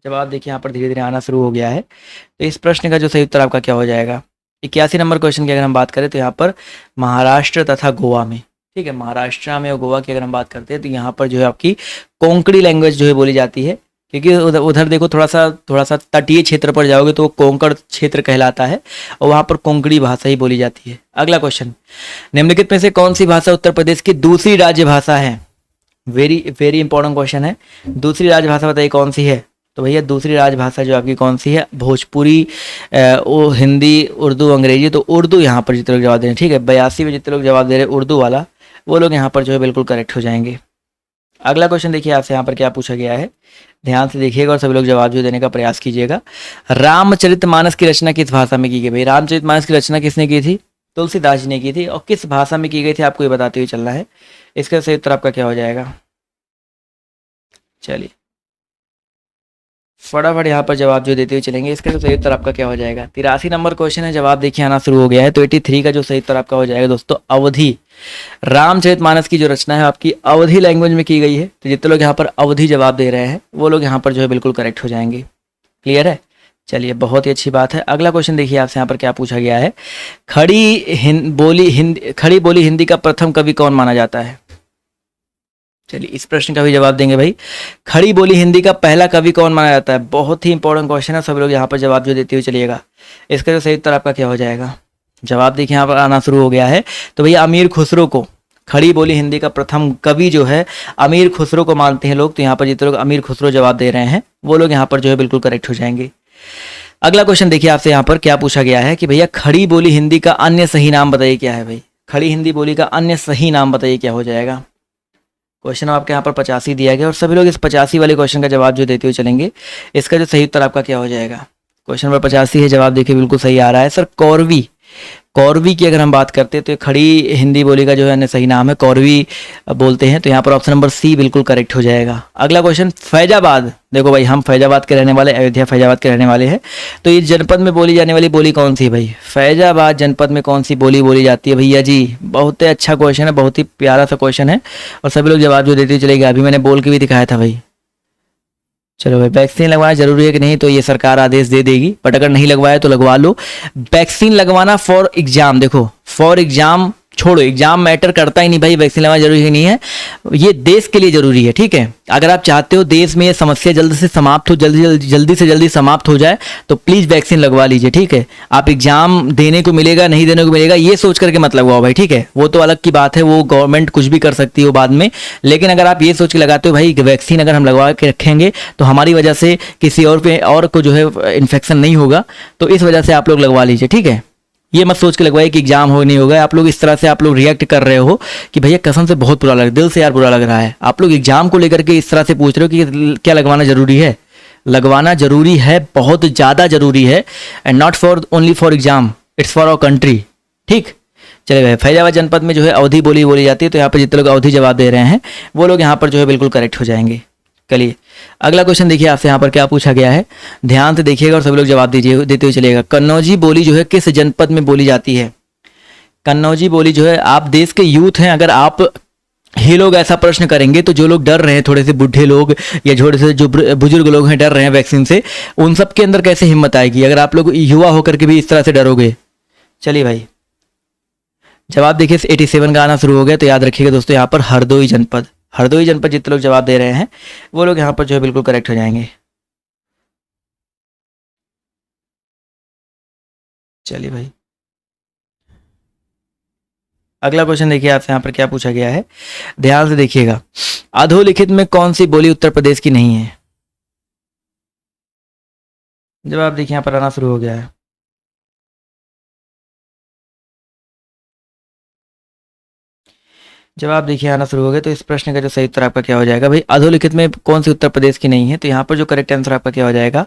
जवाब देखिए यहाँ पर धीरे धीरे आना शुरू हो गया है। तो इस प्रश्न का जो सही उत्तर आपका क्या हो जाएगा। 81 नंबर क्वेश्चन की अगर हम बात करें तो यहाँ पर महाराष्ट्र तथा गोवा में, ठीक है, महाराष्ट्र में और गोवा की अगर हम बात करते हैं तो यहाँ पर जो है आपकी कोंकणी लैंग्वेज जो है बोली जाती है। क्योंकि उधर देखो थोड़ा सा तटीय क्षेत्र पर जाओगे तो वो कोंकण क्षेत्र कहलाता है और वहाँ पर कोंकणी भाषा ही बोली जाती है। अगला क्वेश्चन, निम्नलिखित में से कौन सी भाषा उत्तर प्रदेश की दूसरी राज्य भाषा है। वेरी वेरी इंपॉर्टेंट क्वेश्चन है। दूसरी राजभाषा बताइए कौन सी है। तो भैया दूसरी राजभाषा जो आपकी कौन सी है, भोजपुरी, वो हिंदी, उर्दू, अंग्रेजी। तो उर्दू यहाँ पर जितने लोग जवाब दे रहे हैं, ठीक है, 82 में जितने लोग जवाब दे रहे हैं उर्दू वाला, वो लोग यहाँ पर जो है बिल्कुल करेक्ट हो जाएंगे। अगला क्वेश्चन देखिए आपसे यहाँ पर क्या पूछा गया है, ध्यान से देखिएगा और सभी लोग जवाब जो देने का प्रयास कीजिएगा। रामचरितमानस की रचना किस भाषा में की गई। भाई रामचरितमानस की रचना किसने की थी, तुलसीदास जी ने की थी। और किस भाषा में की गई थी आपको ये बताते हुए चलना है। इसका सही उत्तर आपका क्या हो जाएगा। चलिए फटाफट यहाँ पर जवाब जो देते हुए चलेंगे। इसका जो सही उत्तर आपका क्या हो जाएगा। 83 नंबर क्वेश्चन है, जवाब देखिए आना शुरू हो गया है। तो 83 का जो सही उत्तर आपका हो जाएगा दोस्तों अवधी। रामचरितमानस की जो रचना है आपकी अवधी लैंग्वेज में की गई है। तो जितने लोग यहाँ पर अवधी जवाब दे रहे हैं वो लोग यहाँ पर जो है बिल्कुल करेक्ट हो जाएंगे। क्लियर है। चलिए बहुत ही अच्छी बात है। अगला क्वेश्चन देखिए आपसे यहाँ पर क्या पूछा गया है, खड़ी बोली हिंदी का प्रथम कवि कौन माना जाता है। चलिए इस प्रश्न का भी जवाब देंगे भाई। खड़ी बोली हिंदी का पहला कवि कौन माना जाता है। बहुत ही इंपॉर्टेंट क्वेश्चन है, सब लोग यहाँ पर जवाब जो देते हुए चलिएगा। इसका जो सही उत्तर आपका क्या हो जाएगा। जवाब देखिए यहाँ पर आना शुरू हो गया है। तो भैया अमीर खुसरो को खड़ी बोली हिंदी का प्रथम कवि जो है अमीर खुसरो को मानते हैं लोग। तो यहाँ पर जितने लोग अमीर खुसरो जवाब दे रहे हैं वो लोग यहाँ पर जो है बिल्कुल करेक्ट हो जाएंगे। अगला क्वेश्चन देखिए आपसे यहाँ पर क्या पूछा गया है कि भैया खड़ी बोली हिंदी का अन्य सही नाम बताइए क्या है। भाई खड़ी हिंदी बोली का अन्य सही नाम बताइए क्या हो जाएगा। क्वेश्चन आपके यहाँ पर 85 दिया गया और सभी लोग इस 85 वाले क्वेश्चन का जवाब जो देते हुए चलेंगे। इसका जो सही उत्तर आपका क्या हो जाएगा? क्वेश्चन नंबर 85 है, जवाब देखिए बिल्कुल सही आ रहा है सर, कौरवी। कौरवी की अगर हम बात करते हैं तो ये खड़ी हिंदी बोली का जो है सही नाम है, कौरवी बोलते हैं। तो यहाँ पर ऑप्शन नंबर सी बिल्कुल करेक्ट हो जाएगा। अगला क्वेश्चन, फैजाबाद। देखो भाई, हम फैजाबाद के रहने वाले, अयोध्या फैजाबाद के रहने वाले हैं। तो ये जनपद में बोली जाने वाली बोली कौन सी है भाई? फैजाबाद जनपद में कौन सी बोली बोली जाती है भैया जी? बहुत ही अच्छा क्वेश्चन है, बहुत ही प्यारा सा क्वेश्चन है और सभी लोग जवाब जो देते चलेगा। अभी मैंने बोल के भी दिखाया था भाई। चलो भाई, वैक्सीन लगवाना जरूरी है कि नहीं, तो ये सरकार आदेश दे देगी, बट अगर नहीं लगवाया तो लगवा लो। वैक्सीन लगवाना फॉर एग्जाम, देखो फॉर एग्जाम छोड़ो, एग्जाम मैटर करता ही नहीं भाई, वैक्सीन लगवाना जरूरी नहीं है, ये देश के लिए जरूरी है, ठीक है। अगर आप चाहते हो देश में ये समस्या जल्द से समाप्त हो, जल्दी से जल्दी समाप्त हो जाए, तो प्लीज वैक्सीन लगवा लीजिए, ठीक है। आप एग्जाम देने को मिलेगा नहीं देने को मिलेगा ये सोच करके मत लगवाओ भाई, ठीक है। वो तो अलग की बात है, वो गवर्नमेंट कुछ भी कर सकती हो बाद में, लेकिन अगर आप ये सोच के लगाते हो भाई वैक्सीन अगर हम लगवा के रखेंगे तो हमारी वजह से किसी और पे और को जो है इन्फेक्शन नहीं होगा, तो इस वजह से आप लोग लगवा लीजिए, ठीक है। ये मत सोच के लगवाइए कि एग्जाम हो नहीं होगा। आप लोग इस तरह से आप लोग रिएक्ट कर रहे हो कि भैया कसम से बहुत बुरा लग, दिल से यार बुरा लग रहा है। आप लोग एग्जाम को लेकर के इस तरह से पूछ रहे हो कि क्या लगवाना जरूरी है? लगवाना जरूरी है, बहुत ज़्यादा जरूरी है, and not for only for exam, it's for our country, ठीक। चलिए भाई, फैजाबाद जनपद में जो है अवधी बोली बोली जाती है, तो यहाँ पर जितने लोग अवधी जवाब दे रहे हैं वो लोग यहाँ पर जो है बिल्कुल करेक्ट हो जाएंगे। चलिए अगला क्वेश्चन देखिए आपसे यहाँ पर क्या पूछा गया है, ध्यान से देखिएगा और सभी लोग जवाब दीजिए, देते हुए चलिएगा। कन्नौजी बोली जो है किस जनपद में बोली जाती है? कन्नौजी बोली जो है, आप देश के यूथ हैं, अगर आप ही लोग ऐसा प्रश्न करेंगे तो जो लोग डर रहे हैं, थोड़े से बूढ़े लोग या थोड़े से जो बुजुर्ग लोग हैं डर रहे हैं वैक्सीन से, उन सब के अंदर कैसे हिम्मत आएगी अगर आप लोग युवा होकर के भी इस तरह से डरोगे? चलिए भाई, जवाब देखिए 87 का आना शुरू हो गया, तो याद रखिएगा दोस्तों यहाँ पर हरदोई जनपद, हरदोई जनपद जितने लोग जवाब दे रहे हैं वो लोग यहाँ पर जो है बिल्कुल करेक्ट हो जाएंगे। चलिए भाई, अगला क्वेश्चन देखिए आपसे यहाँ पर क्या पूछा गया है, ध्यान से देखिएगा। अधोलिखित में कौन सी बोली उत्तर प्रदेश की नहीं है? जवाब देखिए यहाँ पर आना शुरू हो गया है। जवाब देखिए आना शुरू हो गया, तो इस प्रश्न का जो सही उत्तर आपका क्या हो जाएगा भाई? अधोलिखित में कौन सी उत्तर प्रदेश की नहीं है? तो यहाँ पर जो करेक्ट आंसर आपका क्या हो जाएगा?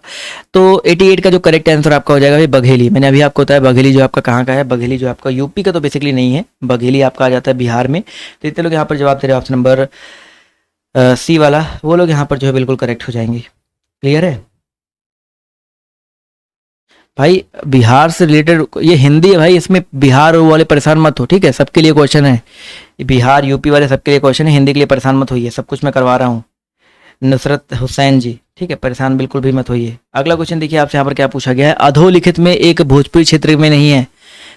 तो 88 का जो करेक्ट आंसर आपका हो जाएगा भाई बघेली। मैंने अभी आपको बताया बघेली जो आपका कहाँ का है, बघेली जो आपका यूपी का तो बेसिकली नहीं है, बघेली आपका आ जाता है बिहार में। तो इतने लोग यहाँ पर जवाब दे रहे हैं ऑप्शन नंबर सी वाला, वो लोग यहाँ पर जो है बिल्कुल करेक्ट हो जाएंगे। क्लियर है भाई? बिहार से रिलेटेड ये हिंदी है भाई, इसमें बिहार वाले परेशान मत हो, ठीक है। सबके लिए क्वेश्चन है, बिहार यूपी वाले सबके लिए क्वेश्चन है, हिंदी के लिए परेशान मत होइए, सब कुछ मैं करवा रहा हूँ। नुसरत हुसैन जी, ठीक है, परेशान बिल्कुल भी मत होइए। अगला क्वेश्चन देखिए आपसे यहाँ पर क्या पूछा गया है, अधोलिखित में एक भोजपुरी क्षेत्र में नहीं है।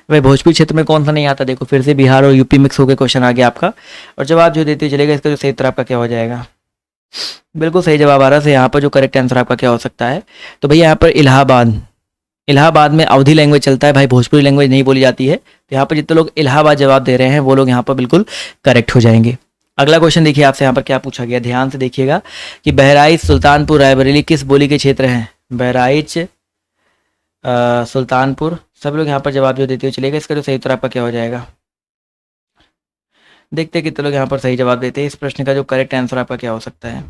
भाई भोजपुरी क्षेत्र में कौन सा नहीं आता? देखो फिर से बिहार और यूपी मिक्स होकर क्वेश्चन आ गया आपका, और जवाब जो देते चलेगा इसका जो सही उत्तर आपका क्या हो जाएगा? बिल्कुल सही जवाब आ रहा है। यहाँ पर जो करेक्ट आंसर आपका क्या हो सकता है? तो भैया यहाँ पर इलाहाबाद, इलाहाबाद में अवधी लैंग्वेज चलता है भाई, भोजपुरी लैंग्वेज नहीं बोली जाती है। तो यहाँ पर जितने लोग इलाहाबाद जवाब दे रहे हैं वो लोग यहाँ पर बिल्कुल करेक्ट हो जाएंगे। अगला क्वेश्चन देखिए आपसे यहाँ पर क्या पूछा गया, ध्यान से देखिएगा कि बहराइच, सुल्तानपुर, रायबरेली किस बोली के क्षेत्र हैं? बहराइच, सुल्तानपुर, सब लोग यहाँ पर जवाब जो देते हुए चलेगा, इसका जो सही उत्तर आपका क्या हो जाएगा? देखते हैं कितने लोग यहाँ पर सही जवाब देते हैं। इस प्रश्न का जो करेक्ट आंसर आपका क्या हो सकता है?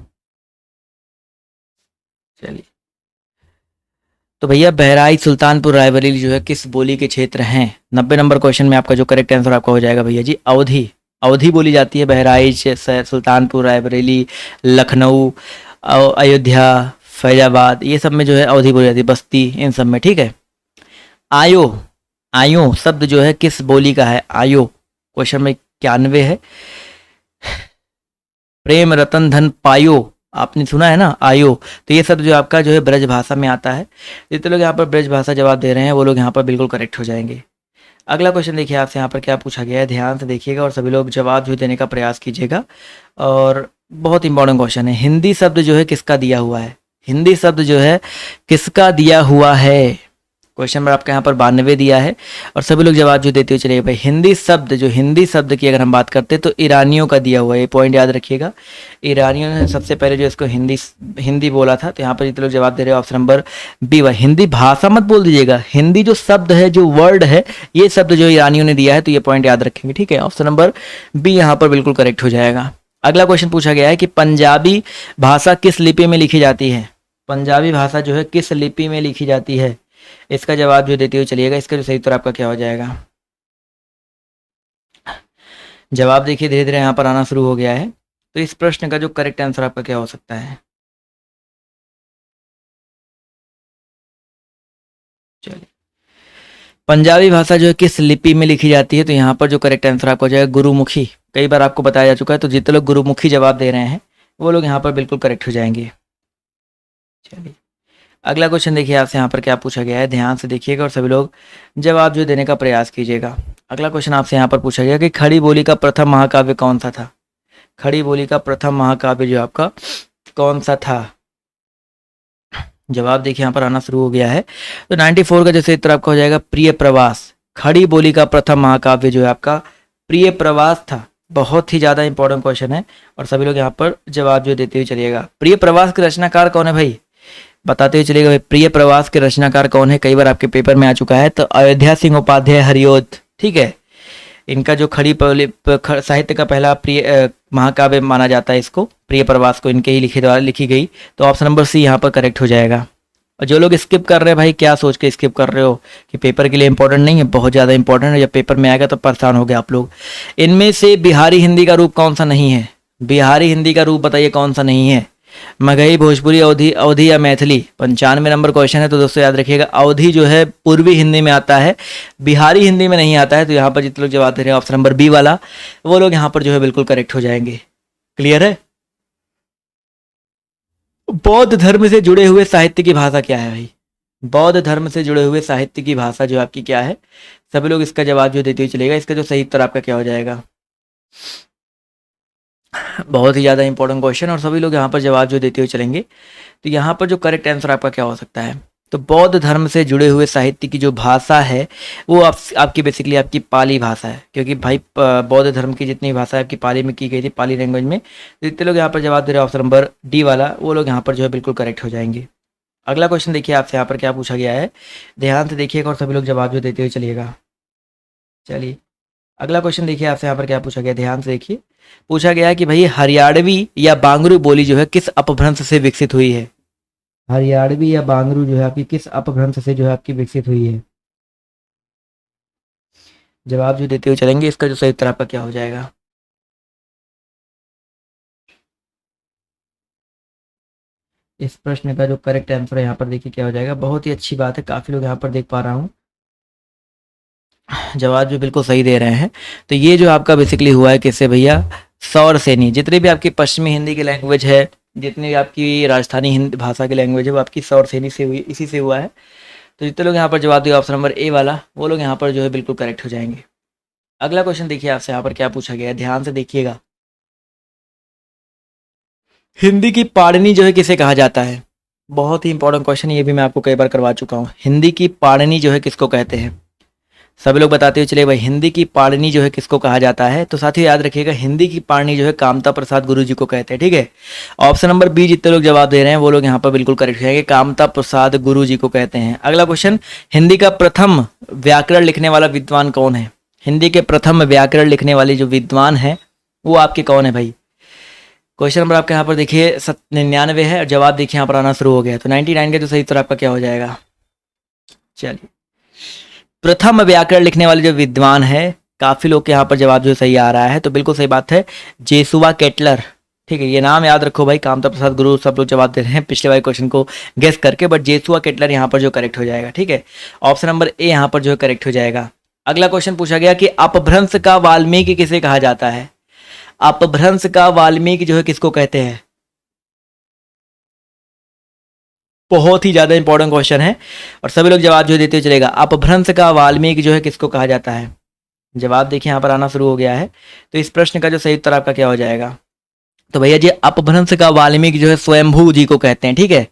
चलिए, तो भैया बहराइच, सुल्तानपुर, रायबरेली जो है किस बोली के क्षेत्र हैं? 90 नंबर क्वेश्चन में आपका जो करेक्ट आंसर आपका हो जाएगा भैया जी अवधी। अवधी बोली जाती है बहराइच, सुल्तानपुर, रायबरेली, लखनऊ, अयोध्या, फैजाबाद, ये सब में जो है अवधी बोली जाती है, बस्ती, इन सब में, ठीक है। आयो, आयो शब्द जो है किस बोली का है? आयो क्वेश्चन में 91 है। प्रेम रतन धन पायो, आपने सुना है ना आयो, तो ये शब्द जो आपका जो है ब्रज भाषा में आता है। जितने लोग यहाँ पर ब्रज भाषा जवाब दे रहे हैं वो लोग यहाँ पर बिल्कुल करेक्ट हो जाएंगे। अगला क्वेश्चन देखिए आपसे यहाँ पर क्या पूछा गया है, ध्यान से देखिएगा और सभी लोग जवाब जो देने का प्रयास कीजिएगा। और बहुत इंपॉर्टेंट क्वेश्चन है, हिंदी शब्द जो है किसका दिया हुआ है? हिंदी शब्द जो है किसका दिया हुआ है? क्वेश्चन नंबर आपका यहाँ पर 92 दिया है और सभी लोग जवाब जो देते हुए चलिए भाई। हिंदी शब्द, जो हिंदी शब्द की अगर हम बात करते हैं तो ईरानियों का दिया हुआ है, ये पॉइंट याद रखिएगा। ईरानियों ने सबसे पहले जो इसको हिंदी बोला था। तो यहाँ पर जितने लोग जवाब दे रहे हैं ऑप्शन नंबर बी वाला, हिंदी भाषा मत बोल दीजिएगा, हिंदी जो शब्द है, जो वर्ड है, ये शब्द जो ईरानियों ने दिया है, तो ये पॉइंट याद रखेंगे, ठीक है। ऑप्शन नंबर बी यहाँ पर बिल्कुल करेक्ट हो जाएगा। अगला क्वेश्चन पूछा गया है कि पंजाबी भाषा किस लिपि में लिखी जाती है। पंजाबी भाषा जो है किस लिपि में लिखी जाती है, इसका जवाब जो देते हुए चलिएगा। इसका जो सही उत्तर आपका क्या हो जाएगा। जवाब देखिए धीरे धीरे यहाँ पर आना शुरू हो गया है। तो इस प्रश्न का जो करेक्ट आंसर आपका क्या हो सकता है। चलिए, पंजाबी भाषा जो है किस लिपि में लिखी जाती है, तो यहाँ पर जो करेक्ट आंसर आपको हो जाएगा गुरुमुखी। कई बार आपको बताया जा चुका है, तो जितने लोग गुरुमुखी जवाब दे रहे हैं वो लोग यहाँ पर बिल्कुल करेक्ट हो जाएंगे। चलिए, अगला क्वेश्चन देखिए आपसे यहाँ पर क्या पूछा गया है, ध्यान से देखिएगा और सभी लोग जवाब जो देने का प्रयास कीजिएगा। अगला क्वेश्चन आपसे यहाँ पर पूछा गया कि खड़ी बोली का प्रथम महाकाव्य कौन सा था। खड़ी बोली का प्रथम महाकाव्य जो आपका कौन सा था। जवाब देखिए यहाँ पर आना शुरू हो गया है। तो 94 का जैसे उत्तर आपका हो जाएगा प्रिय प्रवास। खड़ी बोली का प्रथम महाकाव्य जो है आपका प्रिय प्रवास था। बहुत ही ज़्यादा इंपॉर्टेंट क्वेश्चन है और सभी लोग यहाँ पर जवाब जो देते हुए चलिएगा। प्रिय प्रवास के रचनाकार कौन है भाई, बताते हुए चलिएगा भाई। प्रिय प्रवास के रचनाकार कौन है, कई बार आपके पेपर में आ चुका है। तो अयोध्या सिंह उपाध्याय हरिऔध, ठीक है। इनका जो खड़ी साहित्य का पहला प्रिय महाकाव्य माना जाता है इसको, प्रिय प्रवास को इनके ही लिखे द्वारा लिखी गई। तो ऑप्शन नंबर सी यहाँ पर करेक्ट हो जाएगा। और जो लोग स्किप कर रहे हैं भाई, क्या सोच के स्किप कर रहे हो कि पेपर के लिए इंपॉर्टेंट नहीं है, बहुत ज़्यादा इंपॉर्टेंट है। जब पेपर में आएगा तो परेशान हो गए आप लोग। इनमें से बिहारी हिंदी का रूप कौन सा नहीं है, बिहारी हिंदी का रूप बताइए कौन सा नहीं है। मगही, भोजपुरी, अवधी या मैथिली। 95 नंबर क्वेश्चन है, तो दोस्तों याद रखिएगा अवधी जो है पूर्वी हिंदी में आता है, बिहारी हिंदी में नहीं आता है। तो यहाँ पर जितने लोग जवाब दे रहे हैं ऑप्शन नंबर बी वाला, वो लोग यहाँ पर जो है बिल्कुल करेक्ट हो जाएंगे। क्लियर है। बौद्ध धर्म से जुड़े हुए साहित्य की भाषा क्या है भाई, बौद्ध धर्म से जुड़े हुए साहित्य की भाषा जो आपकी क्या है। सभी लोग इसका जवाब जो देते हुए चलेगा। इसका जो सही उत्तर आपका क्या हो जाएगा। बहुत ही ज़्यादा इंपॉर्टेंट क्वेश्चन और सभी लोग यहाँ पर जवाब जो देते हुए चलेंगे। तो यहाँ पर जो करेक्ट आंसर आपका क्या हो सकता है, तो बौद्ध धर्म से जुड़े हुए साहित्य की जो भाषा है वो आपकी बेसिकली आपकी पाली भाषा है। क्योंकि भाई बौद्ध धर्म की जितनी भाषा आपकी पाली में की गई थी, पाली लैंग्वेज में। जितने लोग यहाँ पर जवाब दे रहे हैं ऑप्शन नंबर डी वाला, वो लोग यहाँ पर जो है बिल्कुल करेक्ट हो जाएंगे। अगला क्वेश्चन देखिए आपसे यहाँ पर क्या पूछा गया है, ध्यान से देखिएगा और सभी लोग जवाब जो देते हुए चलिएगा। चलिए, अगला क्वेश्चन देखिए आपसे यहाँ पर क्या पूछा गया, ध्यान से देखिए। पूछा गया है कि भाई हरियाणवी या बांगरू बोली जो है किस अपभ्रंश से विकसित हुई है। हरियाणवी या बांगरू जो है आपकी किस अपभ्रंश से जो है आपकी विकसित हुई है। जवाब जो देते हुए चलेंगे। इसका जो सही उत्तर आपका क्या हो जाएगा। इस प्रश्न का जो करेक्ट आंसर है यहाँ पर देखिए क्या हो जाएगा। बहुत ही अच्छी बात है, काफी लोग यहाँ पर देख पा रहा हूँ जवाब जो बिल्कुल सही दे रहे हैं। तो ये जो आपका बेसिकली हुआ है किससे भैया, सौर सेनी। जितनी भी आपकी पश्चिमी हिंदी की लैंग्वेज है, जितनी भी आपकी राजस्थानी हिंदी भाषा की लैंग्वेज है, वो आपकी सौर सेनी से हुई, इसी से हुआ है। तो जितने लोग यहाँ पर जवाब दिए ऑप्शन नंबर ए वाला, वो लोग यहाँ पर जो है बिल्कुल करेक्ट हो जाएंगे। अगला क्वेश्चन देखिए आपसे यहाँ पर क्या पूछा गया है, ध्यान से देखिएगा। हिंदी की पाणिनि जो है किसे कहा जाता है। बहुत ही इंपॉर्टेंट क्वेश्चन, ये भी मैं आपको कई बार करवा चुका हूँ। हिंदी की पाणिनि जो है किसको कहते हैं, सभी लोग बताते हुए चले भाई। हिंदी की पाणिनि जो है किसको कहा जाता है, तो साथ ही याद रखिएगा हिंदी की पाणिनि जो है कामता प्रसाद गुरु जी को कहते हैं, ठीक है। ऑप्शन नंबर बी जितने लोग जवाब दे रहे हैं वो लोग यहाँ पर बिल्कुल करेक्ट जाएंगे, कामता प्रसाद गुरु जी को कहते हैं। अगला क्वेश्चन, हिंदी का प्रथम व्याकरण लिखने वाला विद्वान कौन है। हिंदी के प्रथम व्याकरण लिखने वाले जो विद्वान है वो आपके कौन है भाई। क्वेश्चन नंबर आपके यहाँ पर देखिए 99 है और जवाब देखिए यहाँ पर आना शुरू हो गया। तो 99 का जो सही उत्तर आपका क्या हो जाएगा। चलिए, प्रथम व्याकरण लिखने वाले जो विद्वान है, काफी लोग के यहाँ पर जवाब जो सही आ रहा है, तो बिल्कुल सही बात है, जेसुआ केटलर, ठीक है। ये नाम याद रखो भाई, कामता प्रसाद गुरु सब लोग जवाब दे रहे हैं पिछले वाले क्वेश्चन को गेस करके, बट जेसुआ केटलर यहाँ पर जो करेक्ट हो जाएगा, ठीक है। ऑप्शन नंबर ए यहाँ पर जो है करेक्ट हो जाएगा। अगला क्वेश्चन पूछा गया कि अपभ्रंश का वाल्मीकि किसे कहा जाता है। अपभ्रंश का वाल्मीकि जो है किसको कहते हैं। बहुत ही ज्यादा इंपॉर्टेंट क्वेश्चन है और सभी लोग जवाब जो देते हुए चलेगा। अपभ्रंश का वाल्मीकि जो है किसको कहा जाता है। जवाब देखिए यहाँ पर आना शुरू हो गया है। तो इस प्रश्न का जो सही उत्तर आपका क्या हो जाएगा, तो भैया जी अपभ्रंश का वाल्मीकि जो है स्वयंभू जी को कहते हैं, ठीक है।